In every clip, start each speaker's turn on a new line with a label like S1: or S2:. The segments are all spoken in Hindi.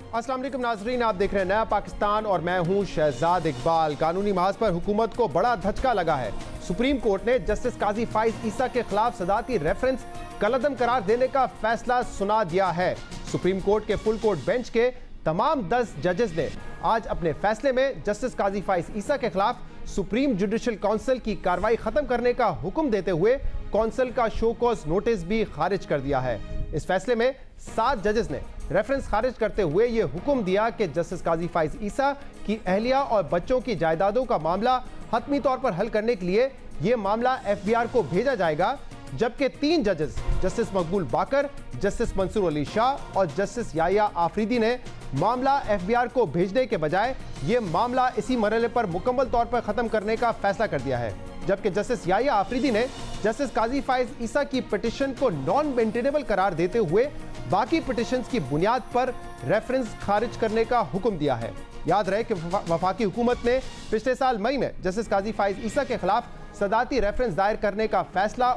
S1: अस्सलाम वालेकुम नाजरीन, आप देख रहे हैं नया पाकिस्तान और मैं हूं शहजाद इकबाल। कानूनी महाज पर हुकूमत को बड़ा धचका लगा है। सुप्रीम कोर्ट ने जस्टिस काजी फाइज ईसा के खिलाफ सदाती रेफरेंस कलअदम करार देने का फैसला सुना दिया है। सुप्रीम कोर्ट के फुल कोर्ट बेंच के तमाम 10 जजेस ने आज अपने फैसले में जस्टिस काजी फाइज ईसा के खिलाफ सुप्रीम जुडिशल काउंसिल की कार्रवाई खत्म करने का हुक्म देते हुए काउंसिल का शो कॉज नोटिस भी खारिज कर दिया है। इस फैसले में 7 जजेस ने रेफरेंस खारिज करते हुए यह हुक्म दिया कि जस्टिस काजी फाइज ईसा की अहलिया और बच्चों की जायदादों का मामला हतमी तौर पर हल करने के लिए यह मामला एफबीआर को भेजा जाएगा, जबकि 3 जजेस जस्टिस मकबूल बाकर, जस्टिस मंसूर अली शाह और जस्टिस याया आफरीदी ने मामला एफबीआर को भेजने के बजाय यह मामला इसी मरहले पर मुकम्मल तौर पर खत्म करने का फैसला कर दिया है। जबकि जस्टिस याया आफरीदी ने जस्टिस काजी फाइज ईसा की पिटीशन को नॉन मेंटेनेबल करार देते हुए बाकी पिटीशंस की बुनियाद पर रेफरेंस खारिज करने का हुक्म दिया है। याद रहे कि वफाकी हुकूमत ने पिछले साल मई में जस्टिस काजी फाइज ईसा के खिलाफ सदाती रेफरेंस दायर करने का फैसला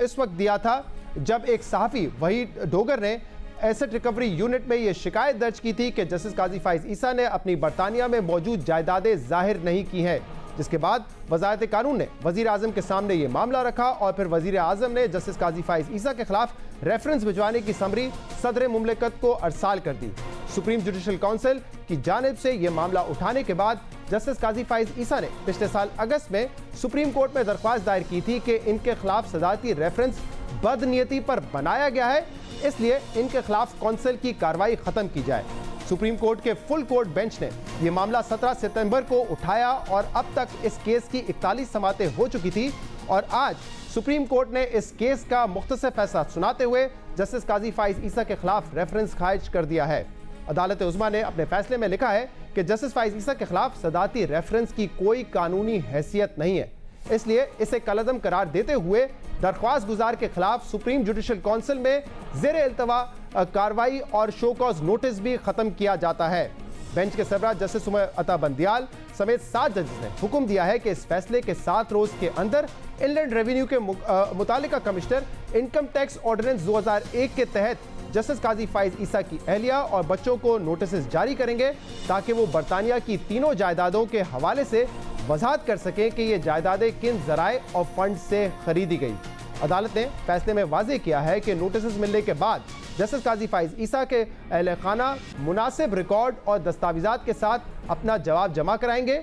S1: इस वक्त दिया था जब एक सहाफ़ी वहीद डोगर ने एसेट रिकवरी यूनिट में यह शिकायत दर्ज की थी कि जस्टिस काजी फाइज ईसा ने अपनी बरतानिया में मौजूद जायदादें जाहिर नहीं की हैं, जिसके बाद वज़ारत कानून ने वज़ीर आज़म के सामने ये मामला रखा और फिर वज़ीर आज़म ने जस्टिस काजी फाइज ईसा के खिलाफ रेफरेंस भिजवाने की समरी सदर मुमलिकत को अरसाल कर दी। सुप्रीम जुडिशल काउंसिल की जानिब से यह मामला उठाने के बाद जस्टिस काजी फाइज ईसा ने पिछले साल अगस्त में सुप्रीम कोर्ट में दरख्वास्त दायर की थी कि इनके खिलाफ सदाती रेफरेंस बदनीयती पर बनाया गया है, इसलिए इनके खिलाफ काउंसिल की कार्रवाई खत्म की जाए। सुप्रीम कोर्ट के फुल कोर्ट बेंच ने यह मामला 17 सितंबर को उठाया और अब तक इस केस की 41 समातें हो चुकी थी और आज सुप्रीम कोर्ट ने इस केस का मुख्तसर फैसला सुनाते हुए जस्टिस काजी फाइज ईसा के खिलाफ रेफरेंस खारिज कर दिया है। अदालत उज़्मा ने अपने फैसले में लिखा है कि जस्टिस फाइज ईसा के खिलाफ सदाती रेफरेंस की कोई कानूनी हैसियत नहीं है, इसलिए इसे कलअदम करार देते हुए दरख्वास्त गुजार के खिलाफ सुप्रीम जुडिशल काउंसिल में ज़ेर इल्तवा कार्रवाई और शो कॉज नोटिस भी खत्म किया जाता है। बेंच के सरबराह जस्टिस उमर अता बंदियाल समेत 7 जजेस ने हुक्म दिया है कि इस फैसले के 7 रोज के अंदर इनलैंड रेवेन्यू के मुतालिका कमिश्नर इनकम टैक्स ऑर्डिनेंस 2001 के तहत जस्टिस काजी फाइज ईसा की अहलिया और बच्चों को नोटिस जारी करेंगे ताकि वो बरतानिया की तीनों जायदादों के हवाले से वजाहत कर सकें कि ये जायदादें किन जराए और फंड से खरीदी गई। अदालत ने फैसले में वाज़ेह किया है कि नोटिस मिलने के बाद जस्टिस काजी फाइज ईसा के अहले खाना मुनासिब रिकॉर्ड और दस्तावेजात के साथ अपना जवाब जमा कराएंगे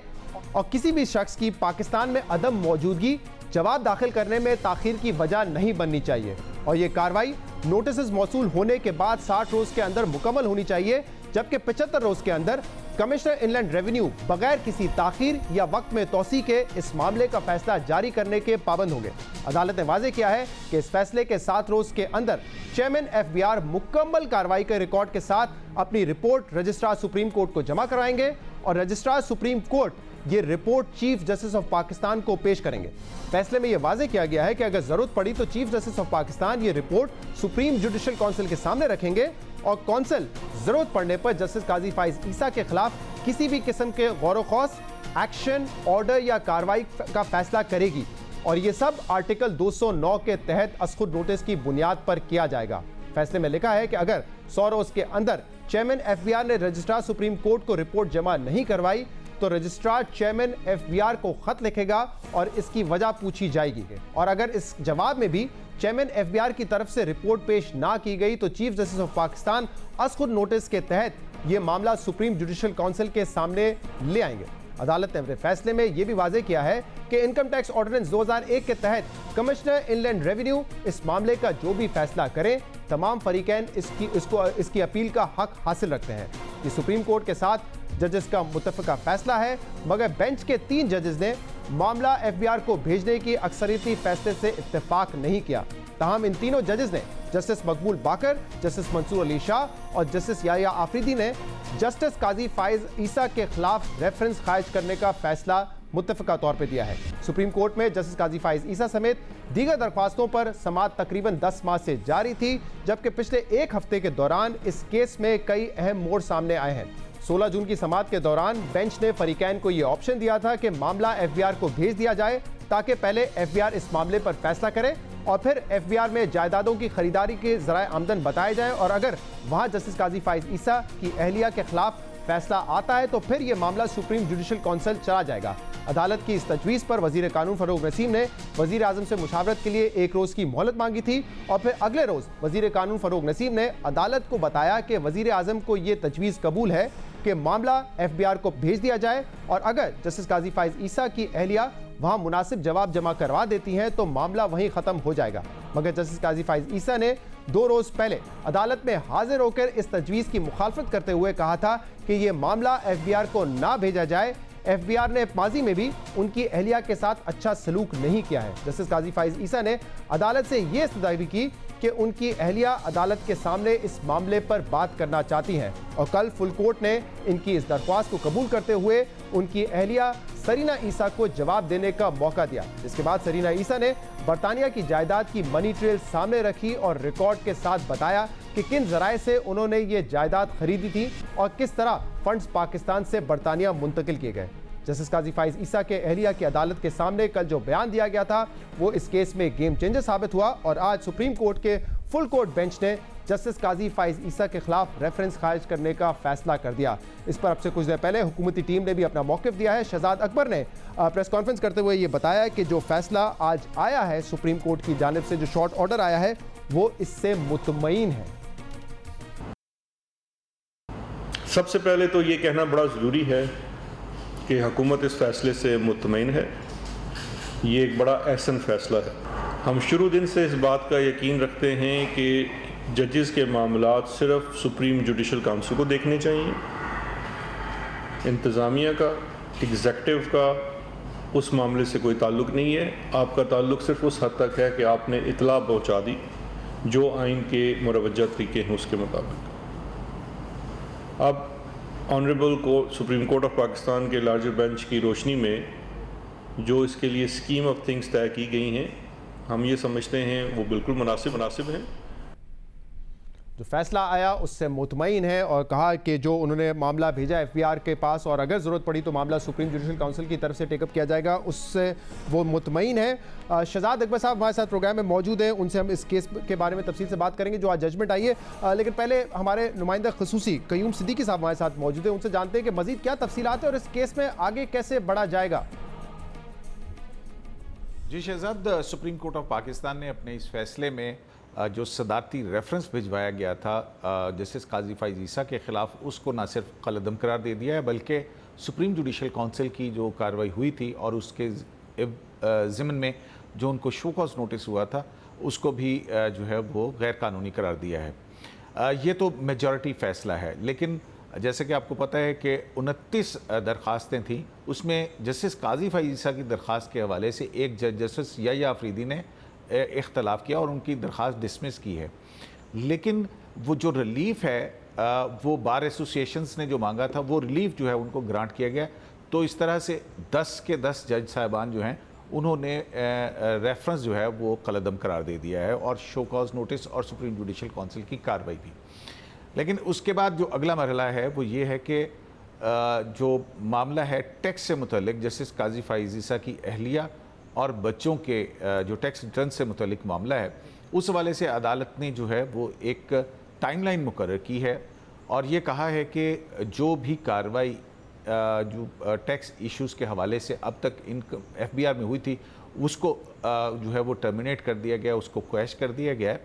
S1: और किसी भी शख्स की पाकिस्तान में अदम मौजूदगी जवाब दाखिल करने में ताखीर की वजह नहीं बननी चाहिए और ये कार्रवाई नोटिस मौसूल होने के बाद 60 रोज के अंदर मुकम्मल होनी चाहिए, जबकि 75 रोज के अंदर कमिश्नर इनलैंड रेवेन्यू बगैर किसी ताखीर या वक्त में तोसी के इस मामले का फैसला जारी करने के पाबंद होंगे। अदालत ने वाज़ेह किया है कि इस फैसले के 7 रोज के अंदर चेयरमैन एफबीआर मुकम्मल कार्रवाई के रिकॉर्ड के साथ अपनी रिपोर्ट रजिस्ट्रार सुप्रीम कोर्ट को जमा कराएंगे और रजिस्ट्रार सुप्रीम कोर्ट ये report chief justice of Pakistan को पेश करेंगे। फैसले में यह वाज़ेह किया गया है कि अगर जरूरत पड़ी तो चीफ जस्टिस ऑफ पाकिस्तान ये रिपोर्ट सुप्रीम जुडिशल काउंसिल के सामने रखेंगे और काउंसिल जरूरत पड़ने पर जस्टिस काजी फाइज ईसा के खिलाफ किसी भी किस्म के गौर खौस एक्शन, ऑर्डर या कार्रवाई का फैसला करेगी और ये सब आर्टिकल 209 के तहत असखुद नोटिस की बुनियाद पर किया जाएगा। फैसले में लिखा है कि अगर 100 रोज के अंदर चेयरमैन एफबीआर ने रजिस्ट्रार सुप्रीम कोर्ट को रिपोर्ट जमा नहीं करवाई तो रजिस्ट्रार चेयरमैन एफबीआर को खत लिखेगा और इसकी वजह पूछी जाएगी और अगर इस जवाब में भी चेयरमैन एफबीआर की तरफ से रिपोर्ट पेश ना की गई तो चीफ जस्टिस ऑफ पाकिस्तान असखुद नोटिस के तहत यह मामला सुप्रीम जुडिशल काउंसिल के सामने ले आएंगे। अदालत ने अपने फैसले में यह भी वाज़ेह किया है कि इनकम टैक्स ऑर्डिनेंस 2001 के तहत कमिश्नर इनलैंड रेवेन्यू इस मामले का जो भी फैसला करें, तमाम फरीकैन इसकी अपील का हक हासिल रखते हैं। ये सुप्रीम कोर्ट के साथ जजेस का मुत्तफ़िका फैसला है, मगर बेंच के 3 जजेस ने मामला एफबीआर को भेजने की अक्सरियती फैसले से इत्तेफाक नहीं किया। ताहम इन तीनों जजेस ने जस्टिस मकबूल बाकर, जस्टिस मंसूर अली शाह और जस्टिस याया आफरीदी ने जस्टिस काजी फाइज ईसा के खिलाफ रेफरेंस खारिज करने का फैसला मुत्तफ़िका तौर पर दिया है। सुप्रीम कोर्ट में जस्टिस काजी फाइज ईसा समेत दीगर दरख्वास्तों पर समाअत तकरीबन 10 माह से जारी थी, जबकि पिछले 1 हफ्ते के दौरान इस केस में कई अहम मोड़ सामने आए हैं। 16 जून की समाअत के दौरान बेंच ने फरीकैन को यह ऑप्शन दिया था कि मामला एफबीआर को भेज दिया जाए ताकि पहले एफबीआर इस मामले पर फैसला करे और फिर एफबीआर में जायदादों की खरीदारी के ज़राए आमदन बताए जाए और अगर वहां जस्टिस काजी फाइज ईसा की अहलिया के खिलाफ फैसला आता है तो फिर यह मामला सुप्रीम जुडिशल काउंसिल चला जाएगा। अदालत की इस तजवीज़ पर वजीर कानून फरूक नसीम ने वजीर आजम से मुशावरत के लिए 1 रोज़ की मोहलत मांगी थी और फिर अगले रोज़ वजीर कानून फरूक नसीम ने अदालत को बताया कि वजीर आजम को यह तजवीज़ कबूल है कि मामला एफबीआर को भेज दिया जाए और अगर जस्टिस काजी फाइज ईसा की अहलिया वहां मुनासिब जवाब जमा करवा देती हैं तो मामला वहीं ख़त्म हो जाएगा। मगर जस्टिस काजी फाइज ईसा ने 2 रोज़ पहले अदालत में हाजिर होकर इस तजवीज़ की मुखालफत करते हुए कहा था कि यह मामला एफबीआर को ना भेजा जाए। एफबीआर ने माजी में भी उनकी अहलिया के साथ अच्छा सलूक नहीं किया है। जस्टिस काजी फाइज ईसा ने अदालत से यह इस्तदा की कि उनकी अहलिया अदालत के सामने इस मामले पर बात करना चाहती हैं और कल फुल कोर्ट ने इनकी इस दरख्वास्त को कबूल करते हुए उनकी अहलिया सरीना ईसा को जवाब देने का मौका दिया। इसके बाद सरीना ईसा ने बरतानिया की जायदाद की मनी ट्रेल सामने रखी और रिकॉर्ड के साथ बताया कि किन जराए से उन्होंने ये जायदाद खरीदी थी और किस तरह फंड्स पाकिस्तान से बरतानिया मुंतकिल किए गए। जस्टिस काजी फाइज ईसा के अहलिया की अदालत के सामने कल जो बयान दिया गया था वो इस केस में गेम चेंजर साबित हुआ और आज सुप्रीम कोर्ट के फुल कोर्ट बेंच ने जस्टिस काजी फाइज ईसा के खिलाफ रेफरेंस खारिज करने का फैसला कर दिया। इस पर अब से कुछ देर पहले हुकूमती टीम ने भी अपना मौक़िफ़ दिया है। शहजाद अकबर ने प्रेस कॉन्फ्रेंस करते हुए ये बताया कि जो फैसला आज आया है सुप्रीम कोर्ट की जानिब से, जो शॉर्ट ऑर्डर आया है, वो इससे मुतमईन है।
S2: सबसे पहले तो ये कहना बड़ा ज़रूरी है कि हुकूमत इस फैसले से मुतमईन है। ये एक बड़ा अहसन फैसला है। हम शुरू दिन से इस बात का यकीन रखते हैं कि जजेस के मामलात सिर्फ सुप्रीम जुडिशल काउंसिल को देखने चाहिए। इंतज़ामिया का, एग्जेक्टिव का उस मामले से कोई ताल्लुक़ नहीं है। आपका ताल्लुक़ सिर्फ उस हद तक है कि आपने इतला पहुँचा दी जो आइन के मुरवज्जा तरीके हैं उसके मुताबिक। अब honourable supreme court of Pakistan के लार्जर बेंच की रोशनी में जो इसके लिए स्कीम ऑफ थिंग्स तय की गई हैं, हम ये समझते हैं वो बिल्कुल मुनासिब हैं।
S1: जो फैसला आया उससे मुतमईन है और कहा कि जो उन्होंने मामला भेजा एफबीआर के पास और अगर ज़रूरत पड़ी तो मामला सुप्रीम जुडिशल काउंसिल की तरफ से टेकअप किया जाएगा, उससे वो मुतमईन है। शहजाद अकबर साहब हमारे साथ प्रोग्राम में मौजूद हैं, उनसे हम इस केस के बारे में तफसील से बात करेंगे जो आज जजमेंट आई है। लेकिन पहले हमारे नुमाइंदा खसूसी कयूम सिद्दीकी साहब हमारे साथ मौजूद हैं, उनसे जानते हैं कि मज़ीद क्या तफसीलात है और इस केस में आगे कैसे बढ़ा जाएगा।
S3: जी Shahzad, supreme court of Pakistan ने अपने इस फैसले में जो सदारती रेफरेंस भिजवाया गया था जस्टिस काजी फाइज ईसा के ख़िलाफ़, उसको ना सिर्फ कलअदम करार दे दिया है बल्कि सुप्रीम जुडिशल काउंसिल की जो कार्रवाई हुई थी और उसके ज़िम्न में जो उनको शो कॉज नोटिस हुआ था उसको भी जो है वो गैर कानूनी करार दिया है। ये तो मेजॉरिटी फ़ैसला है, लेकिन जैसे कि आपको पता है कि 29 दरख्वास्तें थीं, उसमें जस्टिस काजी फाइज ईसा की दरख्वास्त के हवाले से एक जज जस्टिस याह्या अफरीदी ने इख्तलाफ किया और उनकी दरख्वास्त डिसमिस की है। लेकिन वो जो रिलीफ है वो बार एसोसिएशंस ने जो मांगा था वो रिलीफ जो है उनको ग्रांट किया गया। तो इस तरह से 10 के 10 जज साहिबान जो हैं उन्होंने रेफरेंस जो है वो कलअदम करार दे दिया है और शो कॉज नोटिस और सुप्रीम जुडिशल काउंसिल की कार्रवाई भी। लेकिन उसके बाद जो अगला मरहला है वो ये है कि जो मामला है टैक्स से मुतल्लिक जस्टिस काजी फाइज ईसा की अहलिया और बच्चों के जो टैक्स रिटर्न से मुतल्लिक मामला है, उस हवाले से अदालत ने जो है वो एक टाइमलाइन मुकर्रर की है और ये कहा है कि जो भी कार्रवाई जो टैक्स इश्यूज़ के हवाले से अब तक एफबीआर में हुई थी उसको जो है वो टर्मिनेट कर दिया गया, उसको क्वैश कर दिया गया है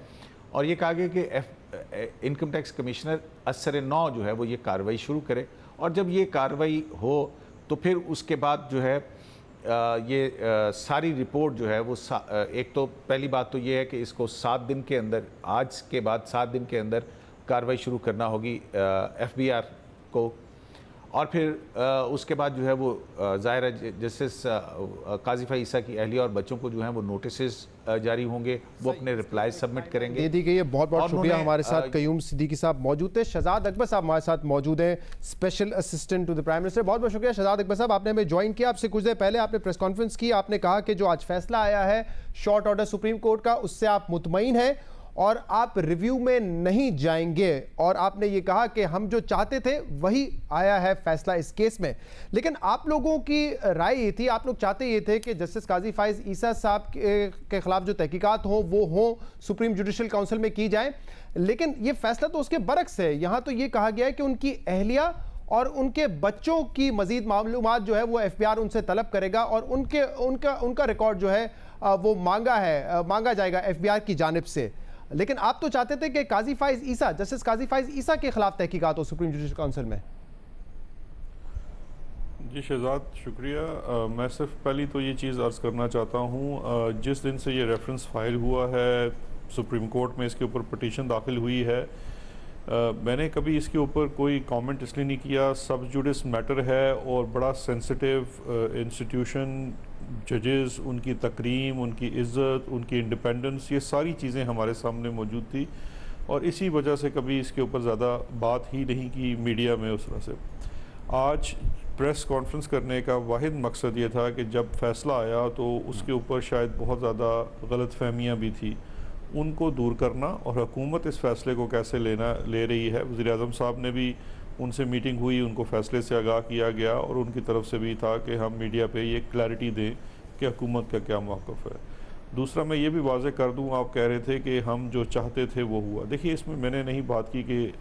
S3: और ये कहा गया कि इनकम टैक्स कमिश्नर असर 9 जो है वो ये कार्रवाई शुरू करे और जब ये कार्रवाई हो तो फिर उसके बाद जो है ये सारी रिपोर्ट जो है वो एक तो पहली बात तो ये है कि इसको 7 दिन के अंदर, आज के बाद 7 दिन के अंदर कार्रवाई शुरू करना होगी एफबीआर को और फिर उसके बाद जो है वो ज़ाहिर है जस्टिस काजी फाइज ईसा की अहलिया और बच्चों को जो है वो नोटिसेस जारी होंगे, वो अपने रिप्लाई सबमिट करेंगे।
S1: दे दी गई है। बहुत बहुत शुक्रिया। हमारे साथ कयूम सिद्दीकी साहब मौजूद थे। शहजाद अकबर साहब हमारे साथ मौजूद हैं, special assistant to the prime minister. बहुत बहुत शुक्रिया शहजाद अकबर साहब, आपने हमें ज्वाइन किया। आपसे कुछ देर पहले आपने प्रेस कॉन्फ्रेंस की, आपने कहा कि जो आज फैसला आया है शॉर्ट ऑर्डर सुप्रीम कोर्ट का उससे आप मुतमईन हैं और आप रिव्यू में नहीं जाएंगे, और आपने ये कहा कि हम जो चाहते थे वही आया है फैसला इस केस में। लेकिन आप लोगों की राय ये थी, आप लोग चाहते ये थे कि जस्टिस काजी फाइज ईसा साहब के खिलाफ जो तहकीकात हो वो हो सुप्रीम जुडिशल काउंसिल में की जाए, लेकिन ये फैसला तो उसके बरक्स है। यहाँ तो ये कहा गया है कि उनकी अहलिया और उनके बच्चों की मजीद मालूमात जो है वो एफबीआर उनसे तलब करेगा और उनका रिकॉर्ड जो है वो मांगा जाएगा एफबीआर की जानिब से। लेकिन आप तो चाहते थे कि काजी फाइज ईसा, जस्टिस काजी फाइज ईसा के खिलाफ तहकीकात हो सुप्रीम जुडिशल काउंसिल में।
S2: जी शहजाद, शुक्रिया। मैं सिर्फ पहली तो ये चीज़ अर्ज़ करना चाहता हूँ, जिस दिन से ये रेफरेंस फाइल हुआ है सुप्रीम कोर्ट में, इसके ऊपर पटिशन दाखिल हुई है, मैंने कभी इसके ऊपर कोई कमेंट इसलिए नहीं किया। सब जुडिस मैटर है और बड़ा सेंसिटिव इंस्टीट्यूशन, जजेस, उनकी तकरीम, उनकी इज़्ज़त, उनकी इंडिपेंडेंस, ये सारी चीज़ें हमारे सामने मौजूद थी और इसी वजह से कभी इसके ऊपर ज़्यादा बात ही नहीं की मीडिया में उस तरह से। आज प्रेस कॉन्फ्रेंस करने का वाहिद मकसद ये था कि जब फ़ैसला आया तो उसके ऊपर शायद बहुत ज़्यादा गलतफहमियाँ भी थी, उनको दूर करना और हुकूमत इस फ़ैसले को कैसे ले रही है। वज़ीर-ए-आज़म साहब ने भी, उनसे मीटिंग हुई, उनको फ़ैसले से आगाह किया गया और उनकी तरफ से भी था कि हम मीडिया पे ये क्लैरिटी दें कि हुकूमत का क्या मौक़िफ़ है। दूसरा, मैं ये भी वाज़ेह कर दूँ, आप कह रहे थे कि हम जो चाहते थे वो हुआ। देखिए, इसमें मैंने नहीं बात की कि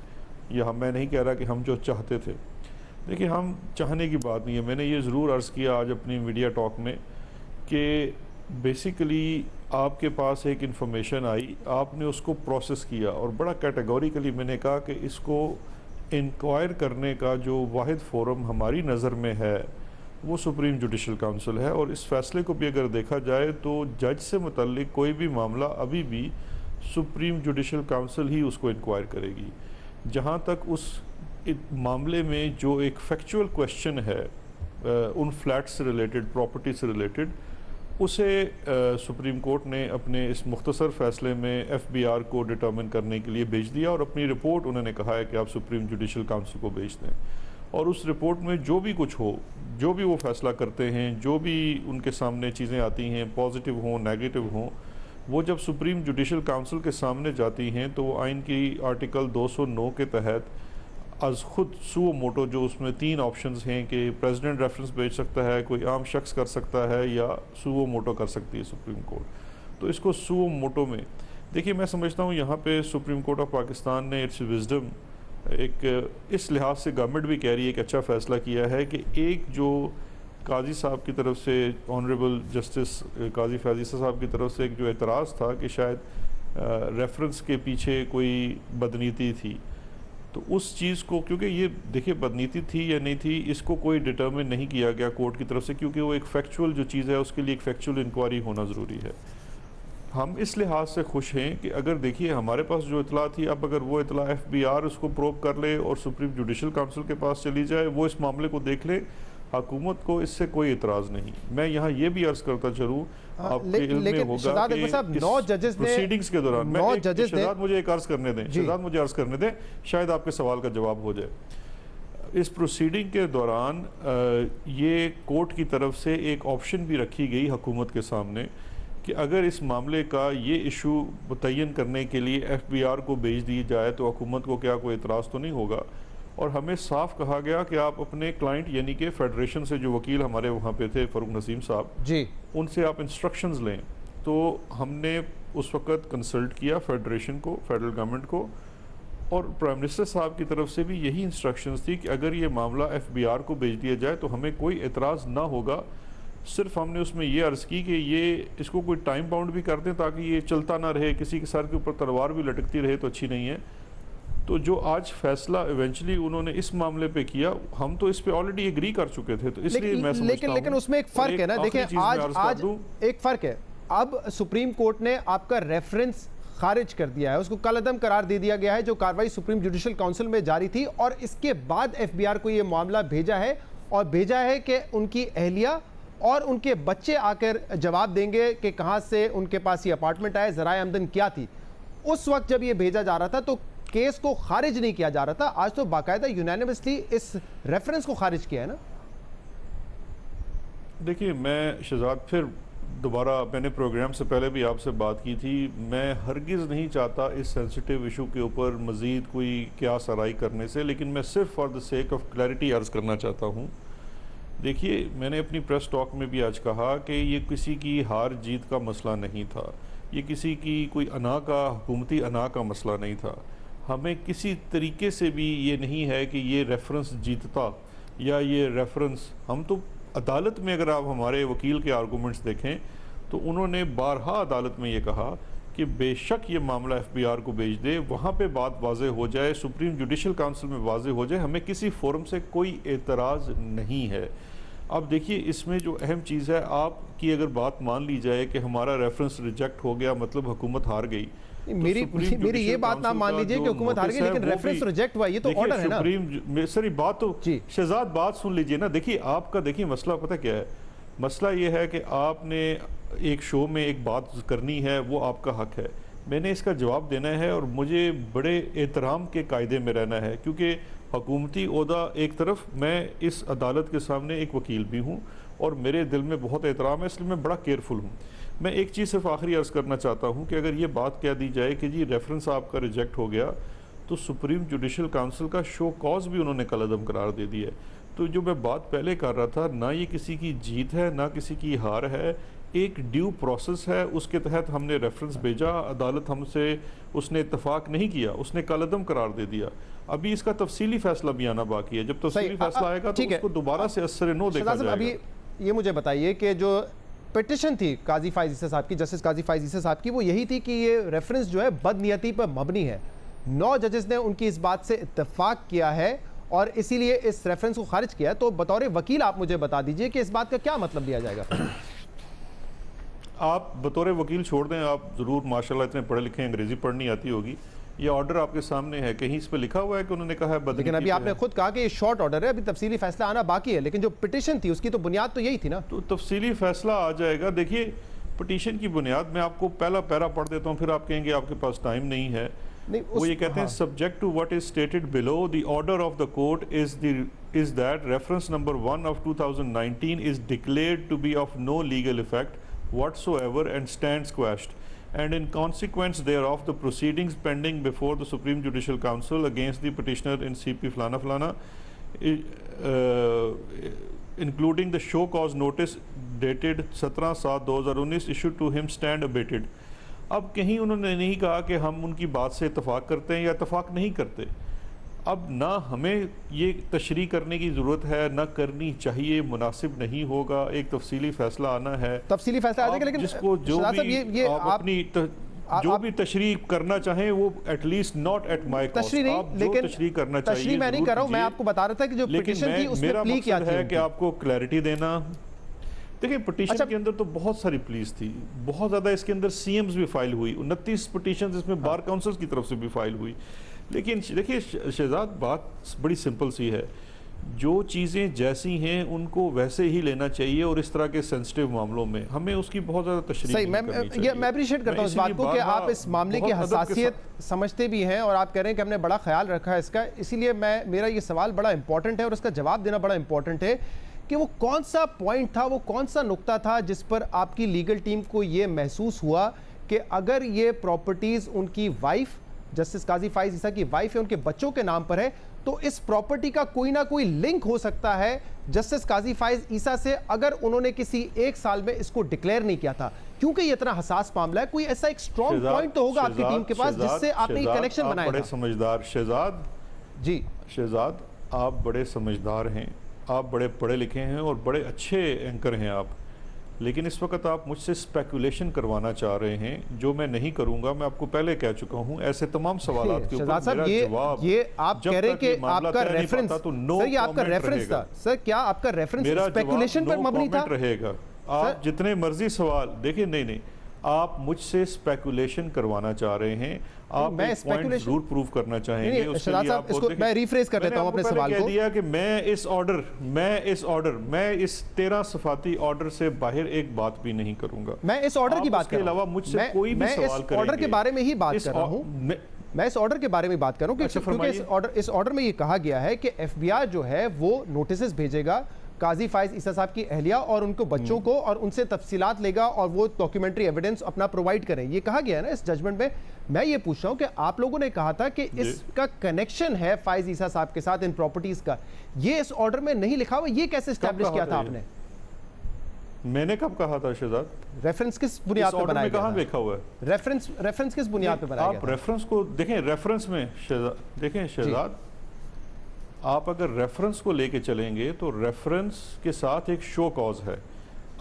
S2: यह मैं नहीं कह रहा कि हम जो चाहते थे। देखिए, हम चाहने की बात नहीं है। मैंने ये ज़रूर अर्ज़ किया आज अपनी मीडिया टॉक में कि बेसिकली आपके पास एक इन्फॉर्मेशन आई, आपने उसको प्रोसेस किया और बड़ा कैटेगोरिकली मैंने कहा कि इसको इंक्वायर करने का जो वाहिद फोरम हमारी नज़र में है वो सुप्रीम जुडिशल काउंसिल है। और इस फ़ैसले को भी अगर देखा जाए तो जज से मुतल्लिक कोई भी मामला अभी भी सुप्रीम जुडिशल काउंसिल ही उसको इंक्वायर करेगी। जहाँ तक उस मामले में जो एक फैक्चुअल क्वेश्चन है उन फ्लैट से रिलेटेड, प्रॉपर्टी से रिलेटेड, उसे सुप्रीम कोर्ट ने अपने इस मुख्तसर फ़ैसले में एफबीआर को डिटर्मिन करने के लिए भेज दिया और अपनी रिपोर्ट उन्होंने कहा है कि आप सुप्रीम जुडिशल काउंसिल को भेज दें। और उस रिपोर्ट में जो भी कुछ हो, जो भी वो फ़ैसला करते हैं, जो भी उनके सामने चीज़ें आती हैं, पॉजिटिव हों, नेगेटिव हों, वो जब सुप्रीम जुडिशल काउंसिल के सामने जाती हैं तो आइन की आर्टिकल 209 के तहत आज खुद सुओ मोटो, जो उसमें 3 ऑप्शंस हैं कि प्रेसिडेंट रेफरेंस भेज सकता है, कोई आम शख्स कर सकता है या सुओ मोटो कर सकती है सुप्रीम कोर्ट। तो इसको सुओ मोटो में देखिए, मैं समझता हूँ यहाँ पे सुप्रीम कोर्ट ऑफ पाकिस्तान ने इट्स विजडम एक इस लिहाज से गवर्नमेंट भी कह रही है कि अच्छा फ़ैसला किया है कि एक जो काजी साहब की तरफ से, ऑनरेबल जस्टिस काजी फैज़ ईसा साहब की तरफ से एक जो एतराज़ था कि शायद रेफरेंस के पीछे कोई बदनीति थी, तो उस चीज़ को, क्योंकि ये देखिए बदनीति थी या नहीं थी, इसको कोई डिटर्मिन नहीं किया गया कोर्ट की तरफ से, क्योंकि वो एक फैक्चुअल जो चीज़ है उसके लिए एक फैक्चुअल इंक्वायरी होना ज़रूरी है। हम इस लिहाज से खुश हैं कि अगर देखिए हमारे पास जो इतला थी, अब अगर वो इतला एफबीआर उसको प्रोब कर ले और सुप्रीम जुडिशल काउंसिल के पास चली जाए, वो इस मामले को देख ले, हुकूमत को इससे कोई इतराज़ नहीं। मैं यहाँ ये भी अर्ज़ करता चलूँ, आपके इल्म में होगा कि इस प्रोसीडिंग्स के दौरान मुझे एक अर्ज़ करने दें, शहजाद मुझे अर्ज़ करने दें, शायद आपके सवाल का जवाब हो जाए। इस प्रोसीडिंग के दौरान ये कोर्ट की तरफ से एक ऑप्शन भी रखी गई हुकूमत के सामने कि अगर इस मामले का ये इशू मुतय्यन करने के लिए एफबीआर को भेज दी जाए तो हुकूमत को क्या कोई एतराज़ तो नहीं होगा। और हमें साफ कहा गया कि आप अपने क्लाइंट यानी कि फेडरेशन से जो वकील हमारे वहाँ पे थे, फ़रूक नसीम साहब जी, उनसे आप इंस्ट्रक्शंस लें। तो हमने उस वक़्त कंसल्ट किया फेडरेशन को, फेडरल गवर्नमेंट को, और प्राइम मिनिस्टर साहब की तरफ से भी यही इंस्ट्रक्शंस थी कि अगर ये मामला एफबीआर को भेज दिया जाए तो हमें कोई एतराज़ ना होगा। सिर्फ हमने उसमें ये अर्ज़ की कि ये इसको कोई टाइम बाउंड भी कर दें ताकि ये चलता ना रहे, किसी के सर के ऊपर तलवार भी लटकती रहे तो अच्छी नहीं है। तो जो आज फैसला इवेंचुअली उन्होंने इस मामले पे किया, हम तो इस पे ऑलरेडी एग्री कर चुके थे, तो इसलिए मैं समझता हूं, लेकिन उसमें एक फ़र्क है ना। देखिए, आज एक फ़र्क है। अब सुप्रीम कोर्ट ने आपका रेफरेंस खारिज कर दिया है, उसको कलअदम करार दे दिया गया है, जो कार्रवाई सुप्रीम जुडिशल काउंसिल में जारी थी, और इसके बाद एफबीआर को ये मामला भेजा है, और भेजा है कि उनकी अहलिया और उनके बच्चे आकर जवाब देंगे कि कहाँ से उनके पास ये अपार्टमेंट आया, ज़राए आमदन क्या थी। उस वक्त जब ये भेजा जा रहा था तो केस को खारिज नहीं किया जा रहा था, आज तो बाकायदा यूनानिमसली इस रेफरेंस को खारिज किया है ना। देखिए, मैं शहजाद फिर दोबारा मैंने प्रोग्राम से पहले भी आपसे बात की थी, मैं हरगिज़ नहीं चाहता इस सेंसिटिव इशू के ऊपर मज़ीद कोई क्या सराई करने से, लेकिन मैं सिर्फ for the sake of clarity अर्ज़ करना चाहता हूँ। देखिए, मैंने अपनी प्रेस टॉक में भी आज कहा कि ये किसी की हार जीत का मसला नहीं था, ये किसी की कोई हुकूमती अना का मसला नहीं था। हमें किसी तरीके से भी ये नहीं है कि ये रेफरेंस जीतता या ये रेफरेंस, हम तो अदालत में अगर आप हमारे वकील के आर्गूमेंट्स देखें तो उन्होंने बारहा अदालत में ये कहा कि बेशक ये मामला एफबीआर को भेज दे, वहाँ पे बात वाज़े हो जाए, सुप्रीम जुडिशल काउंसिल में वाज़े हो जाए, हमें किसी फोरम से कोई एतराज़ नहीं है। अब देखिए, इसमें जो अहम चीज़ है, आपकी अगर बात मान ली जाए कि हमारा रेफरेंस रिजेक्ट हो गया मतलब हुकूमत हार गई,
S1: मेरी ये बात ना मान लीजिए कि हुकूमत हार गई, लेकिन रेफरेंस रिजेक्ट हुआ, ये तो ऑर्डर है ना।
S2: सुप्रीम सर बात तो शहजाद बात सुन लीजिए ना। देखिए, आपका देखिए मसला पता क्या है, मसला ये है कि आपने एक शो में एक बात करनी है, वो आपका हक है, मैंने इसका जवाब देना है और मुझे बड़े एहतराम के कायदे में रहना है, क्योंकि हुकूमती ओहदा एक तरफ, मैं इस अदालत के सामने एक वकील भी हूँ और मेरे दिल में बहुत एहतराम है, इसलिए मैं बड़ा केयरफुल हूँ। मैं एक चीज़ सिर्फ आखिरी अर्ज़ करना चाहता हूँ कि अगर ये बात कह दी जाए कि जी रेफरेंस आपका रिजेक्ट हो गया, तो सुप्रीम जुडिशल काउंसिल का शो कॉज भी उन्होंने कलअदम करार दे दिया है। तो जो मैं बात पहले कर रहा था, ना ये किसी की जीत है ना किसी की हार है, एक ड्यू प्रोसेस है, उसके तहत हमने रेफरेंस भेजा, अदालत हमसे उसने इत्तफाक नहीं किया, उसने कलअदम करार दे दिया। अभी इसका तफसीली फैसला भी आना बाकी है, जब तफसीली फैसला आएगा तो उसको दोबारा से असर नो देखा जाएगा।
S1: अभी ये मुझे बताइए कि जो पिटिशन थी काजी फाइज ईसा साहब की, जस्टिस काजी फाइज ईसा साहब की, वो यही थी कि ये रेफरेंस जो है बदनीयती पर मबनी है। 9 जजेस ने उनकी इस बात से इत्तेफाक किया है और इसीलिए इस रेफरेंस को खारिज किया। तो बतौर वकील आप मुझे बता दीजिए कि इस बात का क्या मतलब लिया जाएगा।
S2: आप बतौर वकील छोड़ दें, आप ज़रूर माशाल्लाह इतने पढ़े लिखे, अंग्रेज़ी पढ़नी आती होगी, ये ऑर्डर आपके सामने है, कहीं इस पे लिखा हुआ है कि उन्होंने कहा है,
S1: लेकिन अभी आपने खुद कहा कि ये शॉर्ट ऑर्डर है, अभी तफसीली फैसला आना बाकी है, लेकिन जो पिटिशन थी उसकी तो बुनियाद तो यही थी ना।
S2: तो तफसीली फैसला आ जाएगा। देखिए, पिटिशन की बुनियाद मैं आपको पहला पैरा पढ़ देता हूँ, फिर आप कहेंगे आपके पास टाइम नहीं है। वो ये कहते हैं, subject to what is stated below, the order of the court is that reference number 1 of 2019 is declared to be of no legal effect whatsoever and stands quashed, and in consequence thereof the proceedings pending before the Supreme Judicial Council against the petitioner in CP Flana Flana, including the show cause notice dated 17/7/2019 issued to him stand abated। अब कहीं उन्होंने नहीं कहा कि हम उनकी बात से इत्तफाक करते हैं या इत्तफाक नहीं करते। अब ना हमें ये तशरीह करने की ज़रूरत है, ना करनी चाहिए, मुनासिब नहीं होगा, एक तफसीली फैसला आना है,
S1: तफसीली फैसला आ जाएगा, लेकिन
S2: जिसको जो भी आप अपनी जो भी तशरीह करना चाहें वो at least not at my cost,
S1: तशरीह नहीं, लेकिन
S2: तशरीह करना चाहिए,
S1: तशरीह मैं नहीं कर रहा हूं, मैं आपको बता रहा था कि जो पिटीशन थी उसमें प्ली क्या थी,
S2: है कि आपको क्लैरिटी देना। देखिए, पिटीशन के अंदर तो बहुत सारी प्लीज थी, बहुत ज़्यादा, इसके अंदर सीएम्स भी फाइल हुई, 29 पिटीशन इसमें बार काउंसिल की तरफ से भी फाइल हुई। लेकिन देखिए शहजाद, बात बड़ी सिंपल सी है, जो चीज़ें जैसी हैं उनको वैसे ही लेना चाहिए और इस तरह के सेंसिटिव मामलों में हमें उसकी बहुत ज़्यादा तशरीह नहीं करनी चाहिए।
S1: मैं अप्रिशिएट करता हूँ इस बात को कि आप इस मामले की हसासियत समझते भी हैं और आप कह रहे हैं कि हमने बड़ा ख्याल रखा है इसका, इसीलिए मेरा ये सवाल बड़ा इंपॉर्टेंट है और इसका जवाब देना बड़ा इंपॉर्टेंट है कि वो कौन सा पॉइंट था, वो कौन सा नुक्ता था जिस पर आपकी लीगल टीम को ये महसूस हुआ कि अगर ये प्रॉपर्टीज़ उनकी वाइफ, जस्टिस काजी फाइज ईसा की वाइफ है, उनके बच्चों के नाम पर है, तो इस प्रॉपर्टी का कोई ना कोई लिंक हो सकता है जस्टिस काजी फाइज ईसा से, अगर उन्होंने किसी एक साल में इसको डिक्लेयर नहीं किया था। क्योंकि ये इतना हसास मामला है, कोई ऐसा एक स्ट्रॉन्ग पॉइंट तो होगा आपकी टीम के पास जिससे आपने ये कनेक्शन बनाया।
S2: बड़े समझदार शहजाद
S1: जी,
S2: शहजाद आप बड़े समझदार हैं, आप बड़े पढ़े लिखे हैं और बड़े अच्छे एंकर हैं आप, लेकिन इस वक्त आप मुझसे स्पेकुलेशन करवाना चाह रहे हैं, जो मैं नहीं करूंगा। मैं आपको पहले कह चुका हूं, ऐसे तमाम सवालात के ऊपर मेरा जवाब,
S1: ये आप कह रहे हैं कि आपका रेफरेंस, सर ये आपका रेफरेंस था, सर क्या आपका रेफरेंस स्पेकुलेशन पर मबनी था?
S2: रहेगा, आप जितने मर्जी सवाल देखिए, नहीं आप मुझसे स्पेकुलेशन करवाना चाह रहे हैं, आप
S1: मैं स्पेकुलेशन
S2: जरूर प्रूव करना चाहेंगे। उसके लिए आप
S1: इसको मैं रिफ्रेज कर देता हूं अपने सवाल को।
S2: दिया कि मैं इस इस 13 सफाती ऑर्डर से बाहर एक बात भी नहीं करूंगा।
S1: मैं इस ऑर्डर की बात कर रहा हूं,
S2: अलावा मुझसे कोई भी सवाल करेंगे,
S1: ऑर्डर के बारे में ही बात कर रहा हूं, मैं इस ऑर्डर के बारे में बात कर रहा हूं क्योंकि इस ऑर्डर में ये कहा गया है कि एफबीआई जो है वो नोटिस भेजेगा, काजी फाइज ईसा साहब की अहलिया और उनको बच्चों को और उनसे तफसीलात लेगा और वो डॉक्यूमेंट्री एविडेंस अपना प्रोवाइड करें, ये कहा गया है ना इस जजमेंट में। मैं ये पूछ रहा हूं कि आप लोगों ने कहा था कि इसका कनेक्शन है फाइज ईसा साहब के साथ इन प्रॉपर्टीज का, ये इस ऑर्डर में नहीं लिखा हुआ, ये कैसे एस्टैब्लिश किया था आपने?
S2: मैंने कब कहा था शहजाद?
S1: रेफरेंस किस बुनियाद पर बनाया गया?
S2: कहां लिखा हुआ है
S1: रेफरेंस किस बुनियाद पर बनाया गया?
S2: आप रेफरेंस को देखें, रेफरेंस में देखें शहजाद, आप अगर रेफरेंस को लेके चलेंगे तो रेफरेंस के साथ एक शो कॉज है।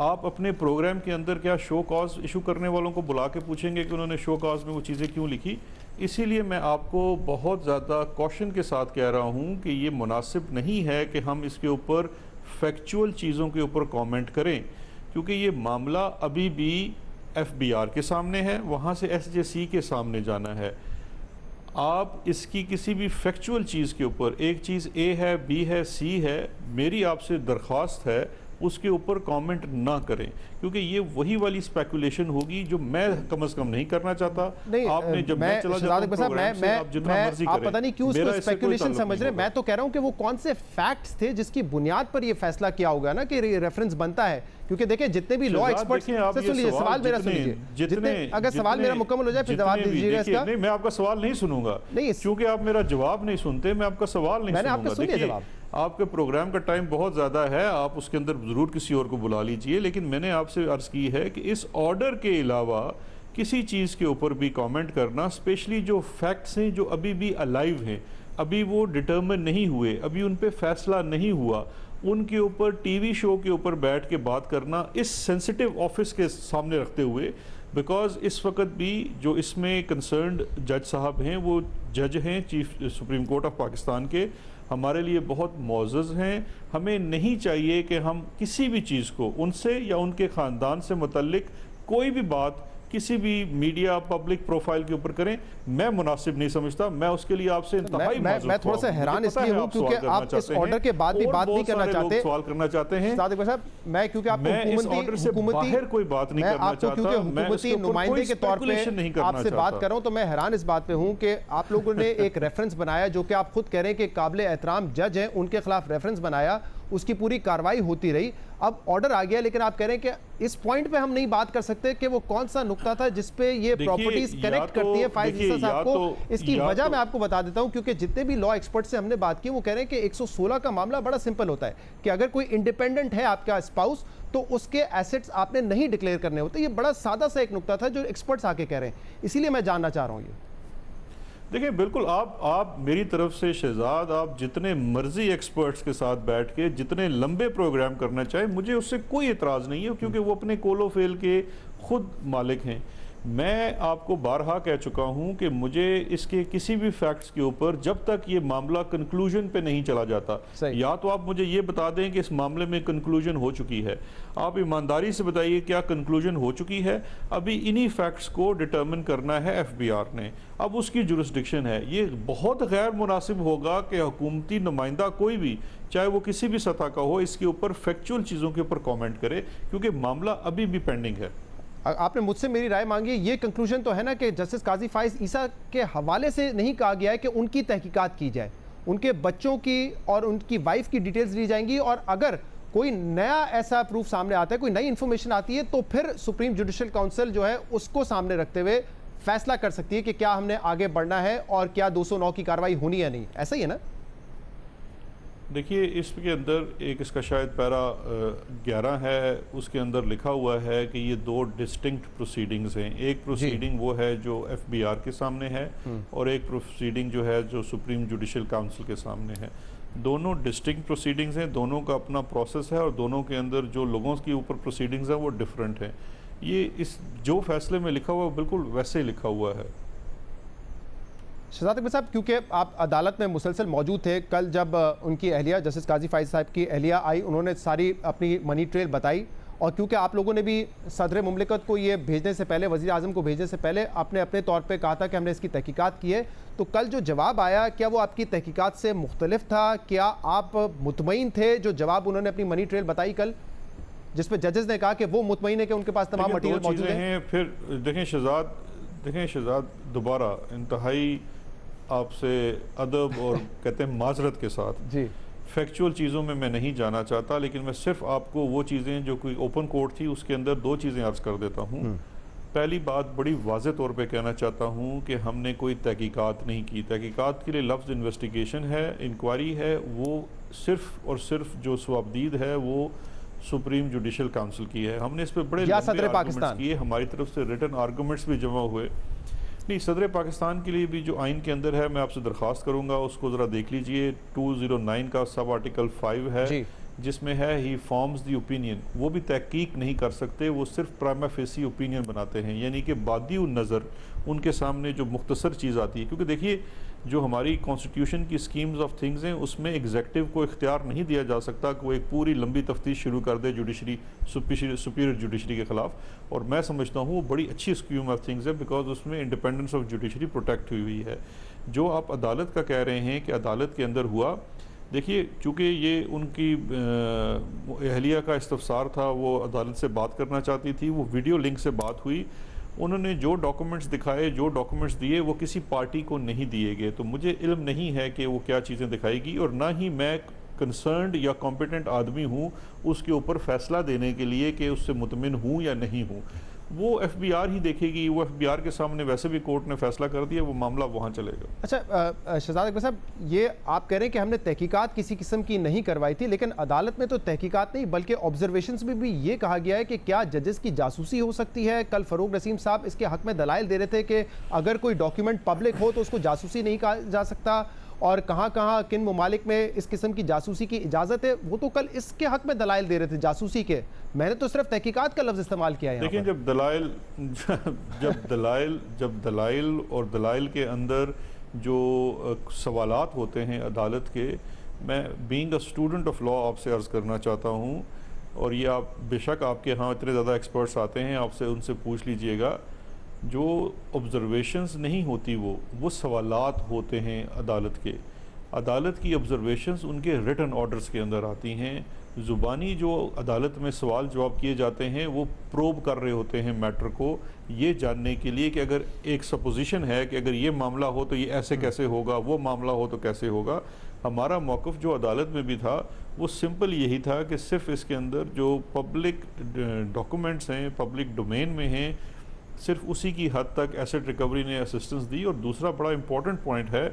S2: आप अपने प्रोग्राम के अंदर क्या शो कॉज इशू करने वालों को बुला के पूछेंगे कि उन्होंने शो कॉज में वो चीज़ें क्यों लिखी? इसीलिए मैं आपको बहुत ज़्यादा कॉशन के साथ कह रहा हूँ कि ये मुनासिब नहीं है कि हम इसके ऊपर फैक्चुअल चीज़ों के ऊपर कमेंट करें, क्योंकि ये मामला अभी भी FBI के सामने है, वहाँ से SJC के सामने जाना है। आप इसकी किसी भी फैक्चुअल चीज़ के ऊपर, एक चीज़ A है, B है, C है, मेरी आपसे दरख्वास्त है उसके ऊपर कमेंट ना करें, क्योंकि ये वही वाली स्पेकुलेशन होगी जो मैं कम से कम नहीं करना चाहता।
S1: नहीं,
S2: आपने जब मैं चला जाता हूं प्रोग्राम से, आप जितना मर्जी
S1: आप
S2: करें,
S1: पता नहीं क्यों उसको स्पेकुलेशन समझ रहे हैं। मैं तो कह रहा हूं कि वो कौन से फैक्ट्स थे जिसकी बुनियाद पर ये फैसला किया होगा ना कि रेफरेंस बनता है, क्योंकि देखिए जितने भी लॉ एक्सपर्ट्स से सुनिए, सवाल मेरा सुनिए, जितने अगर सवाल मेरा मुकम्मल हो जाए फिर जवाब दीजिएगा इसका।
S2: नहीं, मैं आपका सवाल नहीं सुनूंगा, नहीं, क्योंकि आप मेरा जवाब नहीं सुनते, मैं आपका सवाल नहीं सुनूंगा। देखिए, आपके प्रोग्राम का टाइम बहुत ज़्यादा है, आप उसके अंदर ज़रूर किसी और को बुला लीजिए, लेकिन मैंने आपसे अर्ज़ की है कि इस ऑर्डर के अलावा किसी चीज़ के ऊपर भी कमेंट करना, स्पेशली जो फैक्ट्स हैं जो अभी भी अलाइव हैं, अभी वो डिटर्मिन नहीं हुए, अभी उन पे फैसला नहीं हुआ, उनके ऊपर टीवी शो के ऊपर बैठ के बात करना इस सेंसिटिव ऑफिस के सामने रखते हुए, बिकॉज इस वक्त भी जो इसमें कंसर्न्ड जज साहब हैं, वो जज हैं chief supreme court of Pakistan के, हमारे लिए बहुत मोअज़्ज़ज़ हैं। हमें नहीं चाहिए कि हम किसी भी चीज़ को उनसे या उनके ख़ानदान से मुतल्लिक कोई भी बात किसी भी मीडिया पब्लिक प्रोफाइल के ऊपर करें, मैं मुनासिब नहीं समझता। मैं उसके लिए आपसे इंतहाई
S1: मैं थोड़ा सा हैरान इसलिए हूं क्योंकि आप इस ऑर्डर के बाद भी बात नहीं करना चाहते,
S2: सवाल करना चाहते हैं
S1: सादिक साहब। मैं क्योंकि आपको
S2: बाहर कोई बात नहीं करना चाहता, मैं
S1: हुकूमती नुमाइंदे के तौर पे आपसे बात कर रहा हूं, तो मैं हैरान इस बात पे हूं कि आप लोगों ने एक रेफरेंस बनाया जो कि आप खुद कह रहे हैं कि काबिल एहतराम जज हैं, उनके खिलाफ रेफरेंस बनाया, उसकी पूरी कार्रवाई होती रही, अब ऑर्डर आ गया, लेकिन आप कह रहे हैं कि इस पॉइंट पे हम नहीं बात कर सकते कि वो कौन सा नुक्ता था जिसपे ये प्रॉपर्टीज कनेक्ट करती है फाइज ईसा साहब को। इसकी वजह मैं आपको बता देता हूं, क्योंकि जितने भी लॉ एक्सपर्ट से हमने बात की वो कह रहे हैं कि 116 का मामला बड़ा सिंपल होता है कि अगर कोई इंडिपेंडेंट है आपका स्पाउस तो उसके एसेट्स आपने नहीं डिक्लेयर करने होते। ये बड़ा सादा सा एक नुक्ता था जो एक्सपर्ट्स आके कह रहे हैं, इसीलिए मैं जानना चाह रहा हूँ। ये
S2: देखिए, बिल्कुल आप मेरी तरफ से शहजाद, आप जितने मर्जी एक्सपर्ट्स के साथ बैठ के जितने लंबे प्रोग्राम करना चाहे, मुझे उससे कोई एतराज़ नहीं है, क्योंकि वो अपने कोलो फेल के खुद मालिक हैं। मैं आपको बारहा कह चुका हूं कि मुझे इसके किसी भी फैक्ट्स के ऊपर जब तक ये मामला कंक्लूजन पे नहीं चला जाता, या तो आप मुझे ये बता दें कि इस मामले में कंक्लूजन हो चुकी है, आप ईमानदारी से बताइए क्या कंक्लूजन हो चुकी है। अभी इन्हीं फैक्ट्स को डिटर्मिन करना है FBI ने, अब उसकी जुरिस्डिक्शन है। ये बहुत गैर मुनासिब होगा कि हुकूमती नुमाइंदा कोई भी, चाहे वो किसी भी सतह का हो, इसके ऊपर फैक्चुअल चीज़ों के ऊपर कॉमेंट करे, क्योंकि मामला अभी भी पेंडिंग है।
S1: आपने मुझसे मेरी राय मांगी, ये कंक्लूजन तो है ना कि जस्टिस काजी फाइज ईसा के हवाले से नहीं कहा गया है कि उनकी तहकीकात की जाए, उनके बच्चों की और उनकी वाइफ की डिटेल्स ली जाएंगी, और अगर कोई नया ऐसा प्रूफ सामने आता है, कोई नई इंफॉर्मेशन आती है, तो फिर सुप्रीम जुडिशल काउंसिल जो है उसको सामने रखते हुए फैसला कर सकती है कि क्या हमने आगे बढ़ना है और क्या 209 की कार्रवाई होनी है नहीं। ऐसा ही है ना?
S2: देखिए, इसके अंदर एक इसका शायद पैरा 11 है, उसके अंदर लिखा हुआ है कि ये दो डिस्टिंक्ट प्रोसीडिंग्स हैं। एक प्रोसीडिंग वो है जो FBI के सामने है, और एक प्रोसीडिंग जो है जो सुप्रीम जुडिशल काउंसिल के सामने है। दोनों डिस्टिंक्ट प्रोसीडिंग्स हैं, दोनों का अपना प्रोसेस है, और दोनों के अंदर जो लोगों के ऊपर प्रोसीडिंग्स हैं वो डिफरेंट हैं। ये इस जो फैसले में लिखा हुआ बिल्कुल वैसे ही लिखा हुआ है।
S1: शहजाद अकबर साहब, क्योंकि आप अदालत में मुसलसल मौजूद थे, कल जब उनकी अहलिया जस्टिस काजी फाइज साहब की अहलिया आई, उन्होंने सारी अपनी मनी ट्रेल बताई, और क्योंकि आप लोगों ने भी सदर मुमलिकत को ये भेजने से पहले, वज़ीर आज़म को भेजने से पहले अपने अपने तौर पे कहा था कि हमने इसकी तहकीकात की है, तो कल जो जवाब आया क्या वो आपकी तहकीकात से मुख्तलिफ था? क्या आप मुतमईन थे जो जवाब उन्होंने अपनी मनी ट्रेल बताई कल, जिसपे जजेस ने कहा कि वो मुतमईन है कि उनके पास तमाम मटीरियल मौजूद है?
S2: फिर देखें शहजाद, दोबारा इंतहाई आपसे अदब और कहते हैं माजरत के साथ
S1: जी,
S2: फैक्चुअल चीज़ों में मैं नहीं जाना चाहता, लेकिन मैं सिर्फ आपको वो चीज़ें जो कोई ओपन कोर्ट थी उसके अंदर 2 चीज़ें अर्ज़ कर देता हूँ। पहली बात बड़ी वाज़े तौर पे कहना चाहता हूँ कि हमने कोई तहकीकात नहीं की। तहकीकात के लिए लफ्ज़ इन्वेस्टिगेशन है, इंक्वायरी है, वो सिर्फ और सिर्फ जो सवाबदीद है वो सुप्रीम जुडिशल काउंसिल की है। हमने इस पर बड़े लंबे आर्गूमेंट्स किए, हमारी तरफ से रिटन आर्गूमेंट्स भी जमा हुए। नहीं, सदर पाकिस्तान के लिए भी जो आइन के अंदर है, मैं आपसे दरख्वास्त करूँगा उसको ज़रा देख लीजिए। 209 का सब आर्टिकल 5 है जिसमें है ही फॉर्म्स दी ओपिनियन। वो भी तहकीक नहीं कर सकते, वो सिर्फ प्राइमा फेसी ओपिनियन बनाते हैं, यानी कि बादी नज़र उनके सामने जो मुख्तसर चीज़ आती है। क्योंकि देखिए जो हमारी कॉन्स्टिट्यूशन की स्कीम्स ऑफ थिंग्स हैं उसमें एग्जेक्टिव को इख्तियार नहीं दिया जा सकता कि वो एक पूरी लंबी तफ्तीश शुरू कर दे जुडिशरी सुपीरियर जुडिशरी के ख़िलाफ़। और मैं समझता हूँ वो बड़ी अच्छी स्कीम ऑफ थिंग्स है, बिकॉज उसमें इंडिपेंडेंस ऑफ जुडिशरी प्रोटेक्ट हुई है। जो आप अदालत का कह रहे हैं कि अदालत के अंदर हुआ, देखिए चूँकि ये उनकी अहलिया का इस्तफसार था, वो अदालत से बात करना चाहती थी, वो वीडियो लिंक से बात हुई, उन्होंने जो डॉक्यूमेंट्स दिखाए, जो डॉक्यूमेंट्स दिए वो किसी पार्टी को नहीं दिए गए। तो मुझे इल्म नहीं है कि वो क्या चीज़ें दिखाएगी, और ना ही मैं कंसर्न्ड या कॉम्पिटेंट आदमी हूँ उसके ऊपर फैसला देने के लिए कि उससे मुतमिन हूँ या नहीं हूँ। वो FBR ही देखेगी, वो FBR के सामने वैसे भी कोर्ट ने फैसला कर दिया, वो मामला वहाँ चलेगा।
S1: अच्छा शहजाद अकबर साहब, ये आप कह रहे हैं कि हमने तहकीकात किसी किस्म की नहीं करवाई थी, लेकिन अदालत में तो तहकीकात नहीं बल्कि ऑब्जर्वेशंस में भी ये कहा गया है कि क्या जजेस की जासूसी हो सकती है। कल फ़रूक नसीम साहब इसके हक़ में दलाइल दे रहे थे कि अगर कोई डॉक्यूमेंट पब्लिक हो तो उसको जासूसी नहीं कहा जा सकता, और कहाँ कहाँ किन ममालिक में इस किस्म की जासूसी की इजाज़त है। वो तो कल इसके हक़ में दलाइल दे रहे थे जासूसी के, मैंने तो सिर्फ तहकीकात का लफ्ज़ इस्तेमाल किया है।
S2: देखिए जब दलाइल और दलाइल के अंदर जो सवालात होते हैं अदालत के, मैं being a student of law आपसे अर्ज़ करना चाहता हूँ, और ये आप बेशक आपके यहाँ इतने ज़्यादा एक्सपर्ट्स आते हैं, आपसे उनसे पूछ लीजिएगा, जो ऑब्ज़र्वेशंस नहीं होती वो सवालात होते हैं अदालत के। अदालत की ऑब्ज़र्वेशंस उनके रिटन ऑर्डर्स के अंदर आती हैं। ज़ुबानी जो अदालत में सवाल जवाब किए जाते हैं वो प्रोब कर रहे होते हैं मैटर को, ये जानने के लिए कि अगर एक सपोजिशन है कि अगर ये मामला हो तो ये ऐसे कैसे होगा, वो मामला हो तो कैसे होगा। हमारा मौक़िफ़ जो अदालत में भी था वो सिंपल यही था कि सिर्फ इसके अंदर जो पब्लिक डॉक्यूमेंट्स हैं, पब्लिक डोमेन में हैं, सिर्फ उसी की हद तक एसेट रिकवरी ने असिस्टेंस दी। और दूसरा बड़ा इंपॉर्टेंट पॉइंट है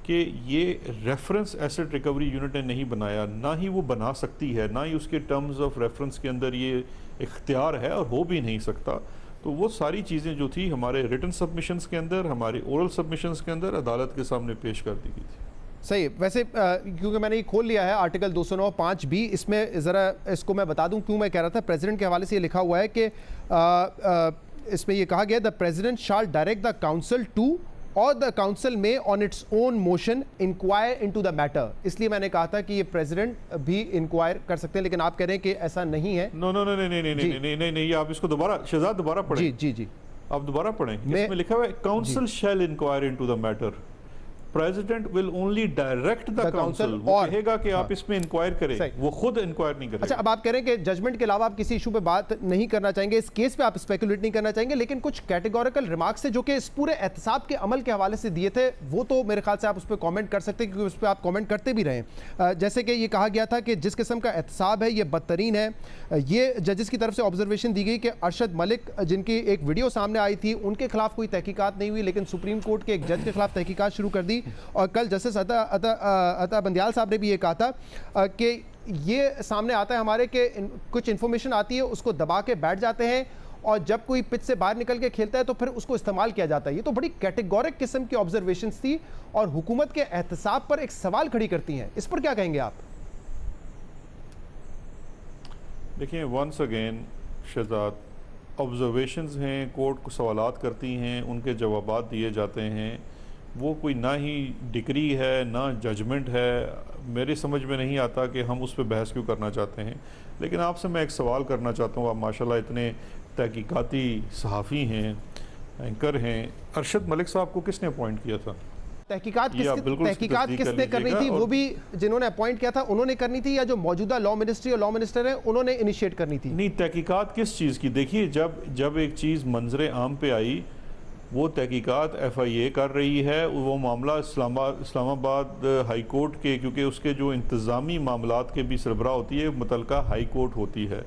S2: कि ये रेफरेंस एसेट रिकवरी यूनिट ने नहीं बनाया, ना ही वो बना सकती है, ना ही उसके टर्म्स ऑफ रेफरेंस के अंदर ये इख्तियार है, और हो भी नहीं सकता। तो वो सारी चीज़ें जो थी हमारे रिटन सबमिशंस के अंदर, हमारे ओरल सबमिशंस के अंदर अदालत के सामने पेश कर दी गई थी।
S1: सही। वैसे क्योंकि मैंने ये खोल लिया है आर्टिकल 209(5)(b), इसमें ज़रा इसको मैं बता दूं क्यों मैं कह रहा था। प्रेसिडेंट के हवाले से ये लिखा हुआ है कि इसमें ये कहा गया the president shall direct the council to और द काउंसिल में on its own motion inquire into the matter. इसलिए मैंने कहा था कि ये प्रेसिडेंट भी इंक्वायर कर सकते हैं, लेकिन आप कह रहे हैं कि ऐसा नहीं है।
S2: नहीं, आप इसको दोबारा शहजाद दोबारा पढ़ें।
S1: जी
S2: आप दोबारा पढ़ें। इसमें लिखा हुआ है council shall inquire into the matter, president will only direct the council. वो कहेगा कि आप इसमें इंक्वायर करें, वो खुद इंक्वायर नहीं करेगा।
S1: अच्छा, अब आप कह रहे हैं कि जजमेंट के अलावा आप किसी इशू पे बात नहीं करना चाहेंगे, इस केस पे आप स्पेकुलेट नहीं करना चाहेंगे, लेकिन कुछ कैटेगोरिकल रिमार्क्स है जो कि इस पूरे एहतसाब के अमल के हवाले से दिए थे, वो तो मेरे ख्याल से आप उस पर कॉमेंट कर सकते हैं, क्योंकि उस पर आप कॉमेंट करते भी रहे। जैसे कि ये कहा गया था कि जिस किस्म का एहतसाब है ये बदतरीन है। ये जजेस की तरफ से ऑब्जर्वेशन दी गई कि अरशद मलिक जिनकी एक वीडियो सामने आई थी उनके खिलाफ कोई तहकीकात नहीं हुई, लेकिन सुप्रीम कोर्ट के एक जज के खिलाफ तहकीकात शुरू कर दी। और कल जस्टिस अता बंदियाल साहब ने भी ये कहा था कि ये सामने आता है हमारे कि कुछ इन्फॉर्मेशन आती है उसको दबा के बैठ जाते हैं, और जब कोई पिच से बाहर निकल के खेलता है तो फिर उसको इस्तेमाल किया जाता है। ये तो बड़ी कैटेगोरिक किस्म की ऑब्जर्वेशंस थी और हुकूमत के एहतसाब पर एक सवाल खड़ी करती हैं। इस पर क्या कहेंगे आप?
S2: देखिए, वंस अगेन शहजाद, ऑब्जर्वेशंस हैं, कोर्ट को सवालात करती हैं, उनके जवाबात दिए जाते हैं, वो कोई ना ही डिक्री है ना जजमेंट है। मेरी समझ में नहीं आता कि हम उस पर बहस क्यों करना चाहते हैं। लेकिन आपसे मैं एक सवाल करना चाहता हूँ, आप माशाल्लाह इतने तहकीकाती सहाफ़ी हैं, एंकर हैं। अरशद मलिक साहब को किसने अपॉइंट किया था?
S1: तहकीकात किसने करनी थी? वो भी जिन्होंने अपॉइंट किया था उन्होंने करनी थी, या जो मौजूदा लॉ मिनिस्ट्री और लॉ मिनिस्टर है उन्होंने इनिशिएट करनी थी?
S2: नहीं, तहकीकात किस चीज़ की? देखिए, जब एक चीज़ मंजर आम पे आई वो तहकीकात FIA कर रही है। वो मामला इस्लामाबाद हाई कोर्ट के, क्योंकि उसके जो इंतज़ामी मामलात के भी सरबराह होती है, मुतलका हाई कोर्ट होती है।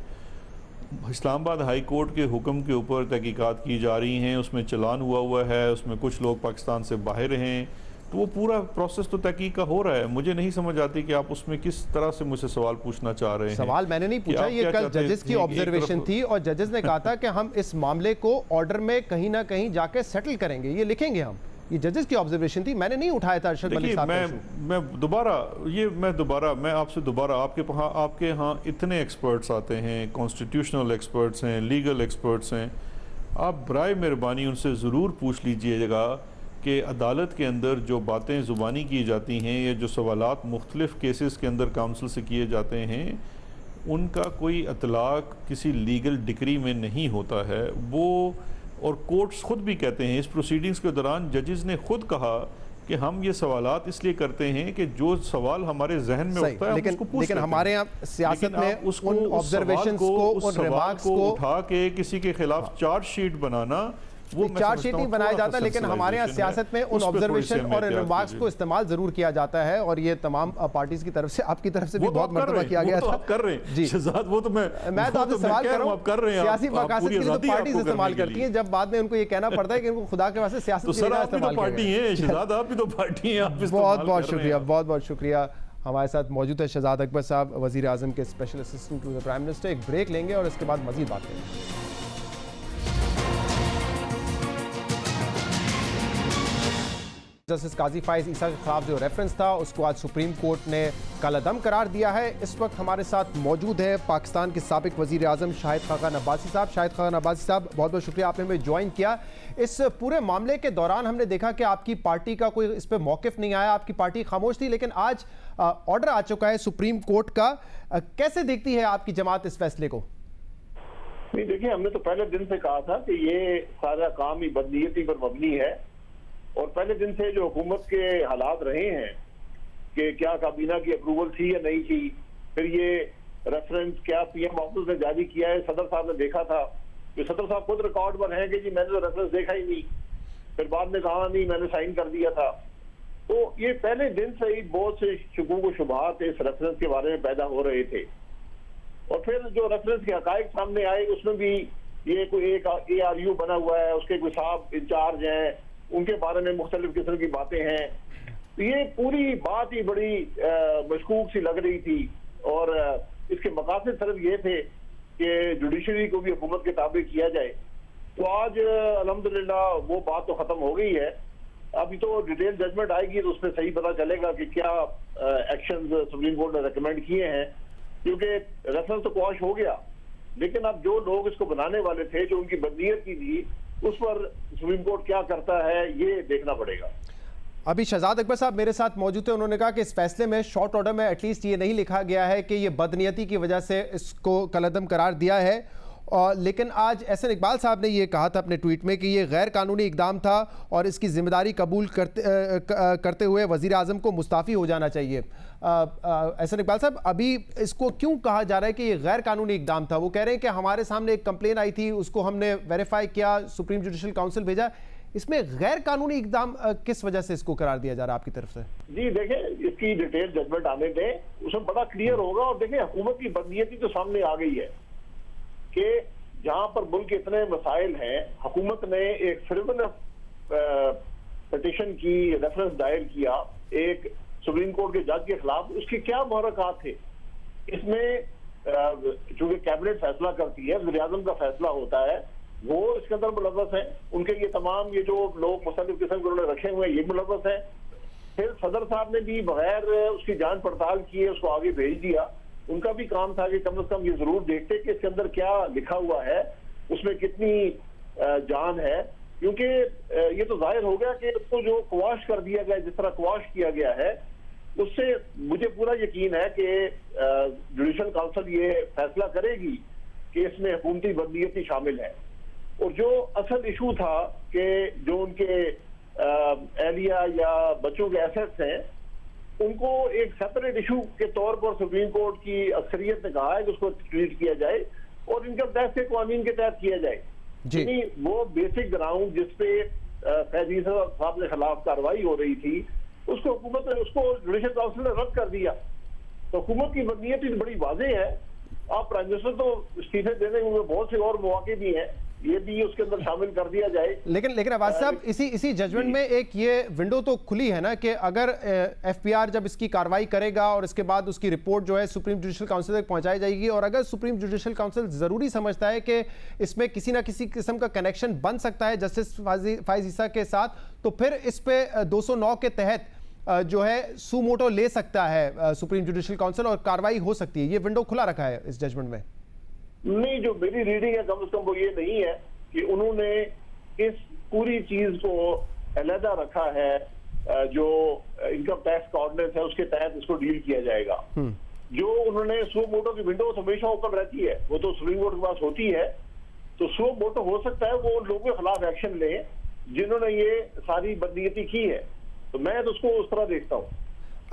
S2: इस्लामाबाद हाई कोर्ट के हुक्म के ऊपर तहकीकात की जा रही हैं, उसमें चलान हुआ है, उसमें कुछ लोग पाकिस्तान से बाहर हैं, तो वो पूरा प्रोसेस तो तहकीक का हो रहा है। मुझे नहीं समझ आती कि आप उसमें किस तरह से मुझसे सवाल पूछना चाह रहे हैं।
S1: सवाल मैंने नहीं पूछा, ये कल जजेस की ऑब्जर्वेशन थी और जजेस ने कहा था कि हम इस मामले को ऑर्डर में कहीं ना कहीं जाके सेटल करेंगे, ये लिखेंगे हम। ये जजेस की ऑब्जर्वेशन थी, मैंने नहीं उठाया था अरशद मलिक साहब।
S2: मैं आपसे दोबारा आपके यहाँ इतने एक्सपर्ट्स आते हैं, कॉन्स्टिट्यूशनल एक्सपर्ट्स हैं, लीगल एक्सपर्ट्स हैं, आप बराए मेहरबानी उनसे ज़रूर पूछ लीजिएगा कि अदालत के अंदर जो बातें ज़ुबानी की जाती हैं या जो सवालात मुख्तलिफ़ केसेस के अंदर काउंसिल से किए जाते हैं, उनका कोई इतलाक़ किसी लीगल डिक्री में नहीं होता है। वो और कोर्ट्स खुद भी कहते हैं, इस प्रोसीडिंग्स के दौरान जजेस ने खुद कहा कि हम ये सवालात इसलिए करते हैं कि जो सवाल हमारे जहन में उठता है हम उसको पूछ
S1: लेकिन हमारे यहाँ सियासत में उन ऑब्जर्वेशंस को, उन रिमार्क्स को
S2: उठा के किसी के खिलाफ चार्जशीट बनाना, वो
S1: चार्जशीट नहीं बनाया जाता, लेकिन हमारे यहाँ सियासत में उन ऑब्जर्वेशन और रिमार्क्स को इस्तेमाल जरूर किया जाता है और ये तमाम पार्टीज की तरफ से, आपकी तरफ से भी बहुत मर्तबा किया गया था।
S2: आप कर रहे हैं
S1: जी
S2: शहजाद, वो तो मैं
S1: तो आपसे सवाल कर रहा हूँ, सियासी मकासद के लिए तो पार्टीज इस्तेमाल करती हैं, जब बाद में उनको ये कहना पड़ता है कि इनको खुदा के वास्ते सियासत के लिए इस्तेमाल
S2: पार्टी है। शहजाद आप भी तो पार्टी हैं, आप
S1: बहुत बहुत शुक्रिया, बहुत बहुत शुक्रिया। हमारे साथ मौजूद है शहजाद अकबर साहब, वज़ीर आज़म के special assistant to the prime minister. एक ब्रेक लेंगे और इसके बाद मज़ीद बात करेंगे। जस्टिस काजी फाइज ईसा के खिलाफ जो रेफरेंस था उसको आज सुप्रीम कोर्ट ने कलअदम करार दिया है। इस वक्त हमारे साथ मौजूद है पाकिस्तान के साबिक वज़ीर आज़म शाहिद खाकान अब्बासी साहब। शाहिद खाकान अब्बासी साहब, बहुत बहुत शुक्रिया आपने हमें ज्वाइन किया। इस पूरे मामले के दौरान हमने देखा कि आपकी पार्टी का कोई इस पर मौक़िफ़ नहीं आया, आपकी पार्टी खामोश थी, लेकिन आज ऑर्डर आ चुका है सुप्रीम कोर्ट का। कैसे देखती है आपकी जमात इस फैसले को?
S4: नहीं, देखिए, हमने तो पहले दिन से कहा था कि ये सारा काम ही बदनीयती पर मबनी है और पहले दिन से जो हुकूमत के हालात रहे हैं कि क्या काबीना की अप्रूवल थी या नहीं थी, फिर ये रेफरेंस क्या PM ऑफिस ने जारी किया है, सदर साहब ने देखा था, कि सदर साहब खुद रिकॉर्ड पर हैं कि जी मैंने तो रेफरेंस देखा ही नहीं, फिर बाद में कहा नहीं मैंने साइन कर दिया था। तो ये पहले दिन से ही बहुत से शुकूक व शुबहात इस रेफरेंस के बारे में पैदा हो रहे थे और फिर जो रेफरेंस के हकायक सामने आए उसमें भी ये कोई एक ARU बना हुआ है, उसके कोई साहब इंचार्ज हैं, उनके बारे में मुख्तलिफ किस्म की बातें हैं। तो ये पूरी बात ही बड़ी मशकूक सी लग रही थी और इसके मकासद सिर्फ ये थे कि जुडिशरी को भी हुकूमत के ताबे किया जाए। तो आज अल्हम्दुलिल्लाह वो बात तो ख़त्म हो गई है। अभी तो डिटेल जजमेंट आएगी तो उसमें सही पता चलेगा कि क्या एक्शंस सुप्रीम कोर्ट ने रिकमेंड किए हैं, क्योंकि रेफरेंस तो क्वाश हो गया, लेकिन अब जो लोग इसको बनाने वाले थे, जो उनकी बदनीयत की थी, उस पर सुप्रीम कोर्ट क्या करता है ये देखना पड़ेगा।
S1: अभी शहजाद अकबर साहब मेरे साथ मौजूद थे, उन्होंने कहा कि इस फैसले में शॉर्ट ऑर्डर में एटलीस्ट ये नहीं लिखा गया है कि ये बदनीयती की वजह से इसको कलअदम करार दिया है, लेकिन आज एहसन इकबाल साहब ने ये कहा था अपने ट्वीट में कि ये गैर कानूनी इकदाम था और इसकी जिम्मेदारी कबूल करते हुए वज़ीर आज़म को मुस्ताफ़ी हो जाना चाहिए। एहसन इकबाल साहब, अभी इसको क्यों कहा जा रहा है कि ये गैर कानूनी इकदाम था? वो कह रहे हैं कि हमारे सामने एक कंप्लेन आई थी, उसको हमने वेरीफाई किया, सुप्रीम जुडिशल काउंसिल भेजा, इसमें गैर कानूनी इकदाम किस वजह से इसको करार दिया जा रहा है आपकी तरफ से?
S4: जी देखें, इसकी डिटेल जजमेंट आने दें, उसमें बड़ा क्लियर होगा। और देखें, हुकूमत की बदनीयती तो सामने आ गई है कि जहां पर मुल्क के इतने मसाइल हैं, हुकूमत ने एक फ्रिवलस पिटीशन की, रेफरेंस दायर किया एक सुप्रीम कोर्ट के जज के खिलाफ। उसके क्या मुहर्रकात थे इसमें? चूंकि कैबिनेट फैसला करती है, वज़ीर आज़म का फैसला होता है, वो इसके अंदर मुलव्वस हैं, उनके ये तमाम ये जो लोग मुख्तलिफ किस्म के उन्होंने रखे हुए हैं ये मुलव्वस हैं। फिर सदर साहब ने भी बगैर उसकी जांच पड़ताल किए उसको आगे भेज दिया। उनका भी काम था कि कम से कम ये जरूर देखते कि इसके अंदर क्या लिखा हुआ है, उसमें कितनी जान है, क्योंकि ये तो जाहिर हो गया कि उसको जो क्वाश कर दिया गया, जिस तरह क्वाश किया गया है, उससे मुझे पूरा यकीन है कि जुडिशल काउंसिल ये फैसला करेगी कि इसमें हुकूमती बदनीयती शामिल है। और जो असल इशू था कि जो उनके एहलिया या बच्चों के एसेट्स हैं, उनको एक सेपरेट इशू के तौर पर सुप्रीम कोर्ट की अक्सरियत ने कहा है कि उसको ट्रीट किया जाए और इनकम टैक्स के कानून के तहत किया जाए। यानी वो बेसिक ग्राउंड जिसपे फैज ईसा साहब के खिलाफ कार्रवाई हो रही थी, उसको हुकूमत ने, उसको जुडिशल काउंसिल ने रद्द कर दिया। तो हुकूमत की नीयत बड़ी वाज़ेह है। आप प्राइम मिनिस्टर तो इस्तीफे देने में बहुत से और मौके भी हैं, ये भी उसके अंदर शामिल कर दिया जाए।
S1: लेकिन अब्बास साहब, इसी जजमेंट में एक ये विंडो तो खुली है ना कि अगर एफपीआर जब इसकी कार्रवाई करेगा और इसके बाद उसकी रिपोर्ट जो है सुप्रीम जुडिशल काउंसिल तक पहुंचाई जाएगी, और अगर सुप्रीम जुडिशल काउंसिल ज़रूरी समझता है कि इसमें किसी ना किसी किस्म का कनेक्शन बन सकता है जस्टिस फाइज ईसा के साथ, तो फिर इस पे 209 के तहत जो है सू मोटो ले सकता है सुप्रीम जुडिशल काउंसिल और कार्रवाई हो सकती है। ये विंडो खुला रखा है इस जजमेंट में।
S4: नहीं, जो मेरी रीडिंग है कम से कम वो ये नहीं है कि उन्होंने इस पूरी चीज को अलहदा रखा है, जो इनकम टैक्स का ऑर्डिनेंस है उसके तहत इसको डील किया जाएगा। जो उन्होंने सो मोटो की विंडो तो हमेशा ओपन रहती है, वो तो सुप्रीम कोर्ट के पास होती है। तो सो मोटो हो सकता है वो उन लोगों के खिलाफ एक्शन ले जिन्होंने ये सारी बदनीयती की है। तो मैं तो उसको उस तरह देखता हूँ।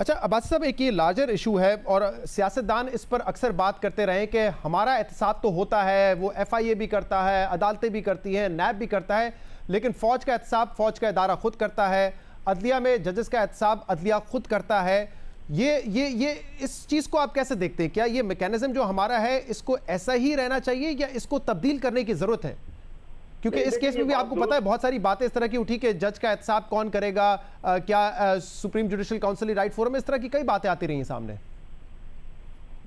S1: अच्छा अब्बास साहब, एक ये लार्जर इशू है और सियासतदान इस पर अक्सर बात करते रहे कि हमारा एहतसाब तो होता है, वो FIA भी करता है, अदालतें भी करती हैं, नैब भी करता है, लेकिन फ़ौज का एहतसाब फ़ौज का इदारा खुद करता है, अदलिया में जजेस का एहतसाब अदलिया खुद करता है। ये इस चीज़ को आप कैसे देखते हैं? क्या ये मैकेनिज्म जो हमारा है इसको ऐसा ही रहना चाहिए या इसको तब्दील करने की ज़रूरत है? क्योंकि इस केस में भी आपको पता है बहुत सारी बातें इस तरह की उठी कि जज का एहतसाब कौन करेगा, क्या supreme judicial council right forum, इस तरह की कई बातें आती रही हैं सामने।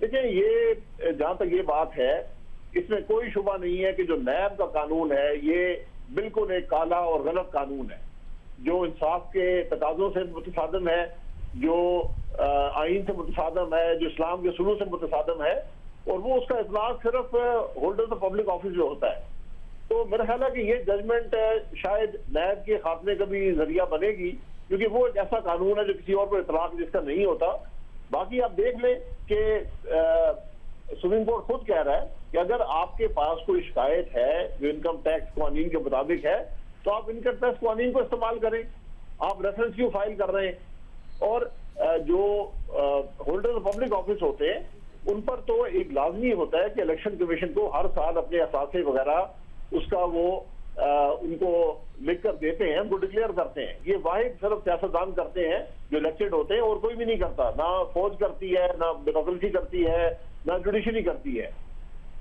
S4: देखिए, ये जहां तक ये बात है, इसमें कोई शुबा नहीं है कि जो नैब का कानून है ये बिल्कुल एक काला और गलत कानून है, जो इंसाफ के तकाजों से मुतसादम है, जो आइन से मुतसादम है, जो इस्लाम के सुलूक से मुतसादम है, और वो उसका इतलाक सिर्फ होल्डर ऑफ पब्लिक ऑफिस में होता है। तो मेरा ख्याल है कि ये जजमेंट शायद नैब के खात्मे का भी जरिया बनेगी, क्योंकि वो एक ऐसा कानून है जो किसी और को इतलाक जिसका नहीं होता। बाकी आप देख लें कि सुप्रीम कोर्ट खुद कह रहा है कि अगर आपके पास कोई शिकायत है जो इनकम टैक्स कानून के मुताबिक है, तो आप इनकम टैक्स कानून को इस्तेमाल करें। आप रेफरेंस क्यों फाइल कर रहे हैं? और जो होल्डर ऑफ पब्लिक ऑफिस होते हैं उन पर तो एक लाजमी होता है कि इलेक्शन कमीशन को हर साल अपने असासे वगैरह उसका वो उनको लिख कर देते हैं, उनको डिक्लेयर करते हैं। ये वाहिद सिर्फ सियासतदान करते हैं जो इलेक्टेड होते हैं, और कोई भी नहीं करता। ना फौज करती है, ना ब्यूरोक्रेसी करती है, ना जुडिशरी करती है।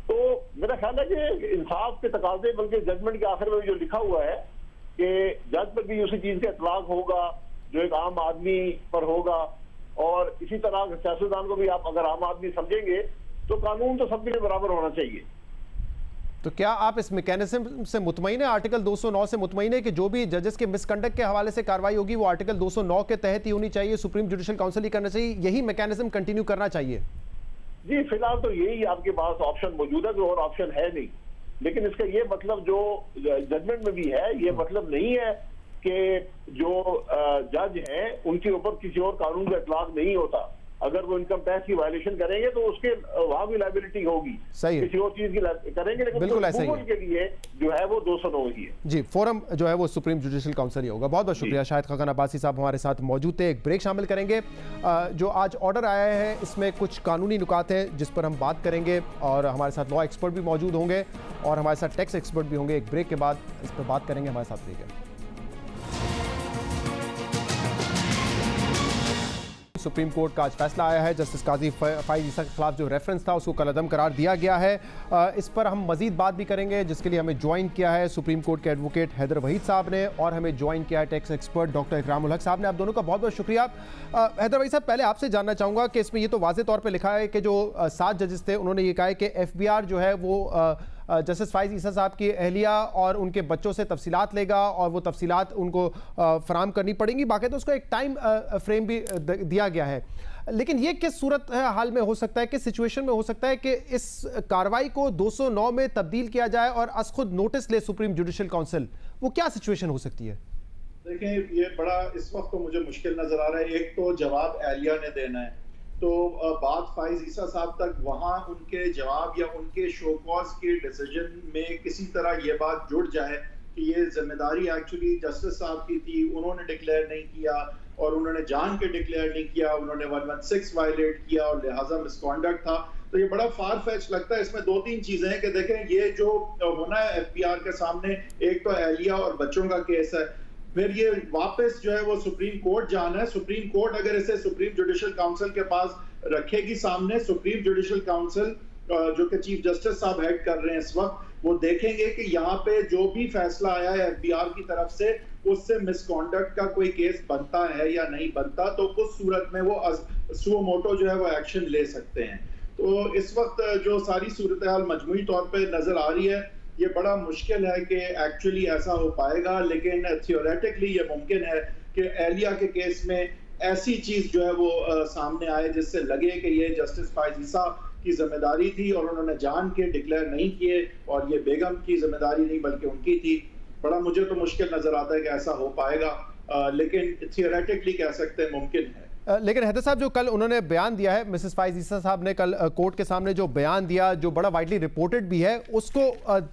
S4: तो मेरा ख्याल है कि इंसाफ के तकाजे, बल्कि जजमेंट के आखिर में जो लिखा हुआ है कि जज पर भी उसी चीज का इतलाक होगा जो एक आम आदमी पर होगा, और इसी तरह सियासतदान को भी आप अगर आम आदमी समझेंगे तो कानून तो सबके लिए बराबर होना चाहिए।
S1: तो क्या आप इस मैकेनिज्म से मुतमईन है, आर्टिकल 209 से मुतमईन है कि जो भी जजेस के मिसकंडक्ट के हवाले से कार्रवाई होगी वो आर्टिकल 209 के तहत ही होनी चाहिए, सुप्रीम जुडिशल काउंसिल ही करना चाहिए, यही मैकेनिज्म कंटिन्यू करना चाहिए?
S4: जी, फिलहाल तो यही आपके पास ऑप्शन मौजूद है, कोई और ऑप्शन है नहीं। लेकिन इसका ये मतलब जो जजमेंट में भी है, ये मतलब नहीं है कि जो जज हैं उनके ऊपर किसी और कानून का इतलाक नहीं होता। अगर वो इनकम टैक्स की वायलेशन करेंगे तो उसके वहां भी लायबिलिटी होगी, किसी और चीज की करेंगे, लेकिन
S1: बिल्कुल ऐसा ही है।
S4: के लिए जो है वो 209 ही है।
S1: जी, फोरम जो है वो सुप्रीम जुडिशल काउंसिल ही होगा। बहुत बहुत शुक्रिया। शाहिद खान अब्बासी साहब हमारे साथ मौजूद थे। एक ब्रेक शामिल करेंगे। जो आज ऑर्डर आया है इसमें कुछ कानूनी नुकात हैं जिस पर हम बात करेंगे, और हमारे साथ लॉ एक्सपर्ट भी मौजूद होंगे और हमारे साथ टैक्स एक्सपर्ट भी होंगे। एक ब्रेक के बाद इस पर बात करेंगे। हमारे साथ रहिए। सुप्रीम कोर्ट का आज फैसला आया है। जस्टिस काजी फाइज ईसा के खिलाफ जो रेफरेंस था उसको कलअदम करार दिया गया है। इस पर हम मजीद बात भी करेंगे, जिसके लिए हमें ज्वाइन किया है सुप्रीम कोर्ट के एडवोकेट हैदर वहीद साहब ने, और हमें ज्वाइन किया है टैक्स एक्सपर्ट डॉक्टर इकरामुल हक साहब ने। आप दोनों का बहुत बहुत शुक्रिया। हैदर वहीद साहब, पहले आपसे जानना चाहूँगा कि इसमें ये तो वाज़े तौर पर लिखा है कि जो 7 जजेस थे उन्होंने ये कहा है कि FBR जो है वो जस्टिस फाइज ईसा साहब की अहलिया और उनके बच्चों से तफसीलात लेगा और वो तफसीलात उनको फराम करनी पड़ेंगी। बाकी तो उसका एक टाइम फ्रेम भी दिया गया है। लेकिन ये किस सूरत हाल में हो सकता है, किस सिचुएशन में हो सकता है कि इस कार्रवाई को 209 में तब्दील किया जाए और अस खुद नोटिस ले सुप्रीम जुडिशल काउंसिल? वो क्या सिचुएशन हो सकती है?
S5: देखें, ये बड़ा इस वक्त तो मुझे मुश्किल नजर आ रहा है। एक तो जवाब एहलिया ने देना है, तो बात फाइज ईसा साहब तक वहाँ उनके जवाब या उनके शो कॉज के डिसीजन में किसी तरह ये बात जुड़ जाए कि ये जिम्मेदारी एक्चुअली जस्टिस साहब की थी, उन्होंने डिक्लेयर नहीं किया और उन्होंने जान के डिक्लेयर नहीं किया, उन्होंने 116 वायलेट किया और लिहाजा मिसकॉन्डक्ट था। तो ये बड़ा फार फेच लगता है। इसमें 2-3 चीजें हैं कि देखें, ये जो होना है FBR के सामने, एक तो एहलिया और बच्चों का केस है, फिर ये वापस जो है वो सुप्रीम कोर्ट जाना है। सुप्रीम कोर्ट अगर इसे सुप्रीम जुडिशल काउंसिल के पास रखेगी सामने, सुप्रीम जुडिशल काउंसिल जो कि चीफ जस्टिस साहब हेड कर रहे हैं इस वक्त, वो देखेंगे कि यहाँ पे जो भी फैसला आया है एफबीआर की तरफ से उससे मिसकॉन्डक्ट का कोई केस बनता है या नहीं बनता, तो उस सूरत में वो सुओ मोटो जो है वो एक्शन ले सकते हैं। तो इस वक्त जो सारी सूरत हाल मजमूई तौर पे नजर आ रही है, ये बड़ा मुश्किल है कि एक्चुअली ऐसा हो पाएगा, लेकिन थियोरेटिकली ये मुमकिन है कि एहलिया के केस में ऐसी चीज जो है वो सामने आए जिससे लगे कि ये जस्टिस फाइज ईसा की जिम्मेदारी थी और उन्होंने जान के डिक्लेयर नहीं किए और ये बेगम की जिम्मेदारी नहीं बल्कि उनकी थी। बड़ा मुझे तो मुश्किल नजर आता है कि ऐसा हो पाएगा, लेकिन थियोरेटिकली कह सकते हैं मुमकिन है।
S1: लेकिन हैदर साहब, जो कल उन्होंने बयान दिया है, मिसेस फाइज ईसा साहब ने कल कोर्ट के सामने जो बयान दिया, जो बड़ा वाइडली रिपोर्टेड भी है, उसको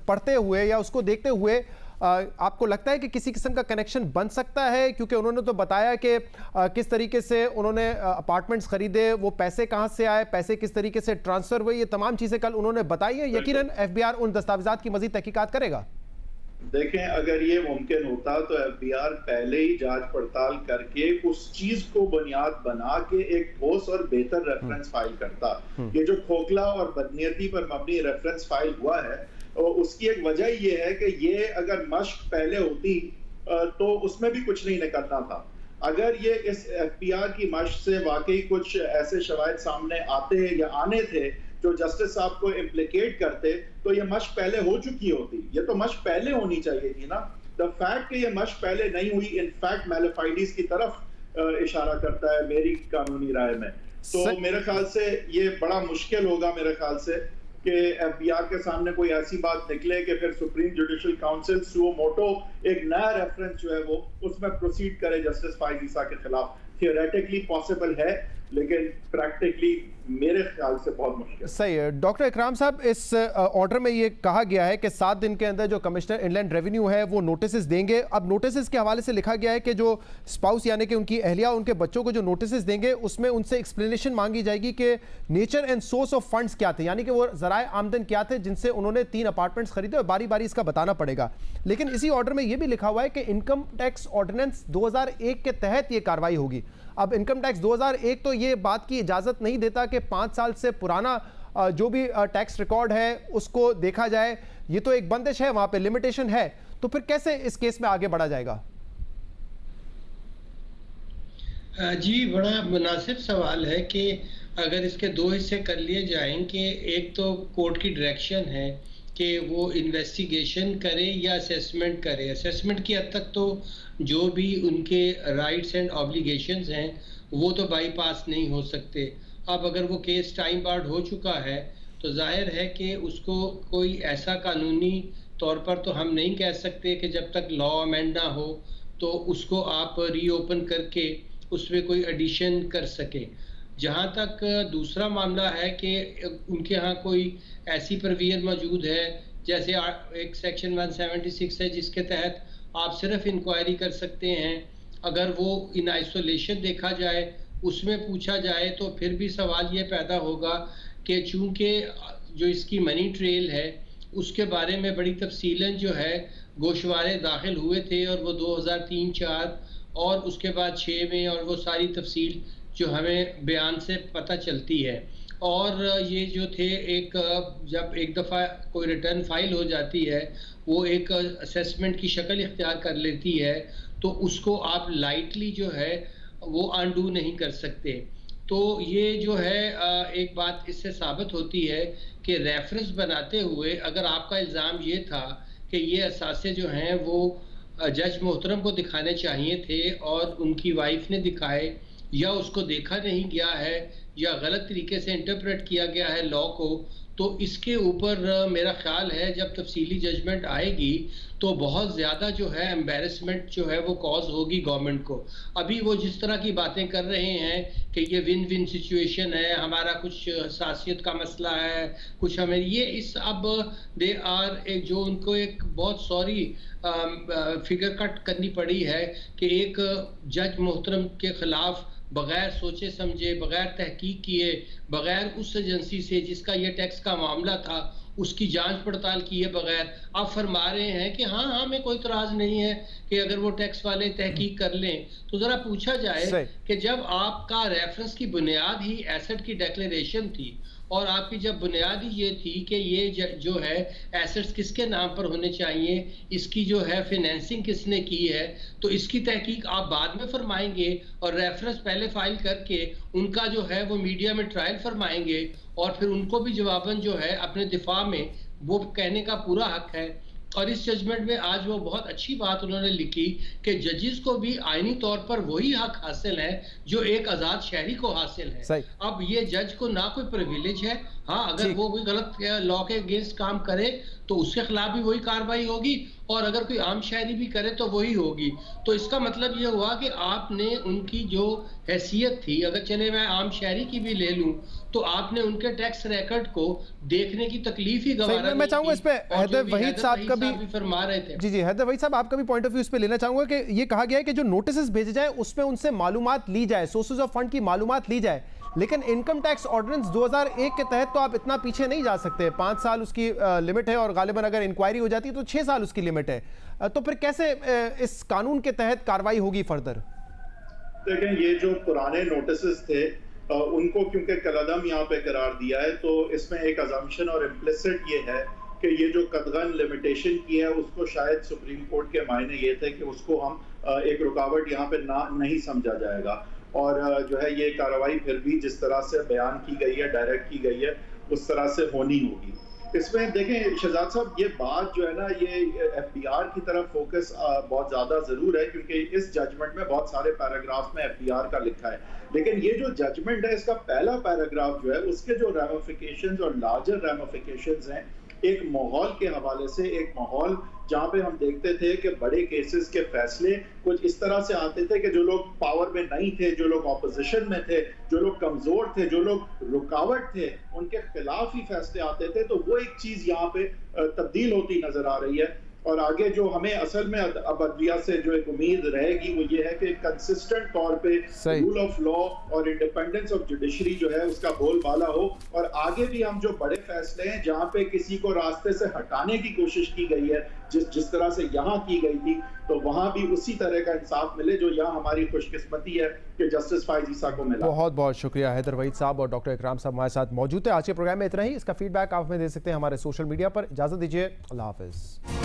S1: पढ़ते हुए या उसको देखते हुए आपको लगता है कि किसी किस्म का कनेक्शन बन सकता है? क्योंकि उन्होंने तो बताया कि किस तरीके से उन्होंने अपार्टमेंट्स खरीदे, वो पैसे कहां से आए, पैसे किस तरीके से ट्रांसफर हुए, ये तमाम चीजें कल उन्होंने बताई है। यकीनन एफबीआर उन दस्तावेजात की मजीद तहकीकात करेगा।
S5: देखें, अगर ये मुमकिन होता तो एफबीआर पहले ही जांच पड़ताल करके उस चीज को बुनियाद बना के एक ठोस और बेहतर रेफरेंस फाइल करता। ये जो खोखला और बदनीयती पर मबनी रेफरेंस फाइल हुआ है, उसकी एक वजह ये है कि ये अगर मश्क पहले होती तो उसमें भी कुछ नहीं निकलना था। अगर ये इस एफबीआर की मश्क से वाकई कुछ ऐसे शवाहिद सामने आते या आने थे जो जस्टिस साहब को इम्प्लिकेट करते, तो ये मश्क पहले हो चुकी होती। ये तो मश्क पहले होनी चाहिए थी ना। द फैक्ट कि ये मश्क पहले नहीं हुई, इनफैक्ट मैलिफाइडीज की तरफ इशारा करता है मेरी कानूनी राय में। तो मेरे ख्याल से ये बड़ा मुश्किल होगा मेरे ख्याल से कि एफबीआर के सामने कोई ऐसी बात निकले कि फिर supreme judicial council suo motu एक नया रेफरेंस जो है वो उसमें प्रोसीड करे जस्टिस फाइज ईसा के खिलाफ। थियोरेटिकली पॉसिबल है, लेकिन प्रैक्टिकली मेरे ख्याल से बहुत मुश्किल।
S1: सही है। डॉक्टर इकराम साहब, इस ऑर्डर में ये कहा गया है कि 7 दिन के अंदर जो कमिश्नर इनलैंड रेवेन्यू है वो नोटिस देंगे। अब नोटिस के हवाले से लिखा गया है कि जो स्पाउस यानी कि उनकी अहलिया, उनके बच्चों को जो नोटिस देंगे उसमें उनसे एक्सप्लेनेशन मांगी जाएगी कि nature and source of funds क्या थे, यानी कि वो ज़राए आमदन क्या थे जिनसे उन्होंने 3 अपार्टमेंट्स खरीदे, और बारी बारी इसका बताना पड़ेगा। लेकिन इसी ऑर्डर में ये भी लिखा हुआ है कि इनकम टैक्स ऑर्डिनेंस 2001 के तहत ये कार्रवाई होगी। अब इनकम टैक्स 2001 तो ये बात की इजाज़त नहीं देता कि 5 साल से पुराना जो भी टैक्स रिकॉर्ड है उसको देखा जाए। ये तो एक बंदिश है, वहाँ पे लिमिटेशन है। तो फिर कैसे इस केस में आगे बढ़ा जाएगा?
S6: जी, बड़ा मुनासिब सवाल है कि अगर इसके 2 हिस्से कर लिए जाएं कि एक तो कोर्ट की डायरेक्शन है कि वो इन्वेस्टिगेशन करे या असेसमेंट करे। असेसमेंट की हद तक तो जो भी उनके राइट्स एंड ऑब्लिगेशंस हैं वो तो बाईपास नहीं हो सकते। अब अगर वो केस टाइम बार्ड हो चुका है तो जाहिर है कि उसको कोई ऐसा कानूनी तौर पर तो हम नहीं कह सकते कि जब तक लॉ अमेंड ना हो तो उसको आप रीओपन करके उसमें कोई एडिशन कर सके। जहाँ तक दूसरा मामला है कि उनके यहाँ कोई ऐसी प्रोविजन मौजूद है, जैसे एक सेक्शन 176 है जिसके तहत आप सिर्फ इंक्वायरी कर सकते हैं। अगर वो इन आइसोलेशन देखा जाए, उसमें पूछा जाए, तो फिर भी सवाल ये पैदा होगा कि चूंकि जो इसकी मनी ट्रेल है उसके बारे में बड़ी तफसीलन जो है गोशवारे दाखिल हुए थे, और वो 2003-4 और उसके बाद 6 में, और वो सारी तफसील जो हमें बयान से पता चलती है। और ये जो थे जब एक दफ़ा कोई रिटर्न फाइल हो जाती है वो एक असेसमेंट की शक्ल इख्तियार कर लेती है, तो उसको आप लाइटली जो है वो अनडू नहीं कर सकते। तो ये जो है एक बात इससे साबित होती है कि रेफरेंस बनाते हुए अगर आपका इल्ज़ाम ये था कि ये असासे जो हैं वो जज मोहतरम को दिखाने चाहिए थे और उनकी वाइफ ने दिखाए, या उसको देखा नहीं गया है, या गलत तरीके से इंटरप्रेट किया गया है लॉ को, तो इसके ऊपर मेरा ख्याल है जब तफसीली जजमेंट आएगी तो बहुत ज़्यादा जो है एम्बेरसमेंट जो है वो कॉज होगी गवर्नमेंट को। अभी वो जिस तरह की बातें कर रहे हैं कि ये विन विन सिचुएशन है, हमारा कुछ हसासियत का मसला है, कुछ हमें ये इस अब दे आर एक जो उनको एक बहुत सॉरी फिगर कट करनी पड़ी है कि एक जज मोहतरम के ख़िलाफ़ बगैर सोचे समझे, बगैर तहकीक किए, बगैर उस एजेंसी से जिसका ये टैक्स का मामला था उसकी जांच पड़ताल किए बगैर आप फरमा रहे हैं कि हाँ हमें कोई इतराज नहीं है कि अगर वो टैक्स वाले तहकीक कर लें, तो जरा पूछा जाए कि जब आपका रेफरेंस की बुनियाद ही एसेट की डिक्लेरेशन थी और आपकी जब बुनियादी ये थी कि ये जो है एसेट्स किसके नाम पर होने चाहिए, इसकी जो है फिनेंसिंग किसने की है, तो इसकी तहकीक आप बाद में फरमाएंगे और रेफरेंस पहले फाइल करके उनका जो है वो मीडिया में ट्रायल फरमाएंगे और फिर उनको भी जवाबन जो है अपने दिफा में वो कहने का पूरा हक है। और इस जजमेंट में आज वो बहुत अच्छी बात उन्होंने लिखी कि जजेस को भी आईनी तौर पर वही हक हासिल है जो एक आजाद शहरी को हासिल है। अब ये जज को ना कोई प्रिविलेज है, हाँ अगर वो कोई गलत लॉ के अगेंस्ट काम करे तो उसके खिलाफ भी वही कार्रवाई होगी और अगर कोई आम शहरी भी करे तो वही होगी। तो इसका मतलब ये हुआ कि आपने उनकी जो हैसियत थी, अगर चले मैं आम शहरी की भी ले लूं, तो आपने उनके टैक्स रिकॉर्ड को देखने की तकलीफ ही गवारा।
S1: मैं चाहूंगा इस पे हैदर वहीद साहब का भी
S6: फरमा रहे थे।
S1: जी हैदर वहीद साहब आपका भी पॉइंट ऑफ व्यू इस पे लेना चाहूंगा कि ये कहा गया है कि जो नोटिस भेजे जाए उसमें उनसे मालूमात ली जाए, सोर्सेज ऑफ फंड की मालूमात ली जाए, लेकिन इनकम टैक्स ऑर्डिनेंस 2001 के तहत तो आप इतना पीछे नहीं जा सकते। 5 साल उसकी लिमिट है और गालिबन अगर इंक्वायरी हो जाती है तो 6 साल उसकी लिमिट है। तो फिर कैसे इस कानून के तहत कार्रवाई होगी फर्दर?
S5: देखें, ये जो पुराने नोटिस थे उनको क्योंकि कलअदम यहाँ पे करार दिया है, तो इसमें एक अजम्पशन और इम्प्लिसिट ये है कि ये जो कदगन लिमिटेशन की है उसको शायद सुप्रीम कोर्ट के मायने ये थे कि उसको हम एक रुकावट यहाँ पे नहीं समझा जाएगा और जो है ये कार्रवाई फिर भी जिस तरह से बयान की गई है, डायरेक्ट की गई है, उस तरह से होनी होगी। इसमें देखें शहजाद साहब, ये बात जो है ना, ये एफडीआर की तरफ फोकस बहुत ज्यादा जरूर है क्योंकि इस जजमेंट में बहुत सारे पैराग्राफ में एफडीआर का लिखा है, लेकिन ये जो जजमेंट है इसका पहला पैराग्राफ जो है उसके जो रैमिफिकेशंस और लार्जर रैमिफिकेशंस हैं, एक माहौल के हवाले से, एक माहौल जहां पे हम देखते थे कि बड़े केसेस के फैसले कुछ इस तरह से आते थे कि जो लोग पावर में नहीं थे, जो लोग ऑपोजिशन में थे, जो लोग कमजोर थे, जो लोग रुकावट थे, उनके खिलाफ ही फैसले आते थे। तो वो एक चीज यहाँ पे तब्दील होती नजर आ रही है और आगे जो हमें असल में अब अदलिया से जो एक उम्मीद रहेगी वो ये है कि कंसिस्टेंट तौर पे रूल ऑफ लॉ और इंडिपेंडेंस ऑफ जुडिशरी जो है उसका बोलबाला हो और आगे भी हम जो बड़े फैसले हैं जहां पे किसी को रास्ते से हटाने की कोशिश की गई है, जिस तरह से यहाँ की गई थी, तो वहां भी उसी तरह का इंसाफ मिले जो यहाँ हमारी खुशकिस्मती है कि जस्टिस फाइज ईसा को मिला।
S1: बहुत बहुत शुक्रिया हैदर वहीद साहब और डॉक्टर इकराम साहब हमारे साथ मौजूद है। आज के प्रोग्राम में इतना ही। इसका फीडबैक आप हमें दे सकते हैं हमारे सोशल मीडिया पर। इजाजत दीजिए, अल्लाह हाफिज।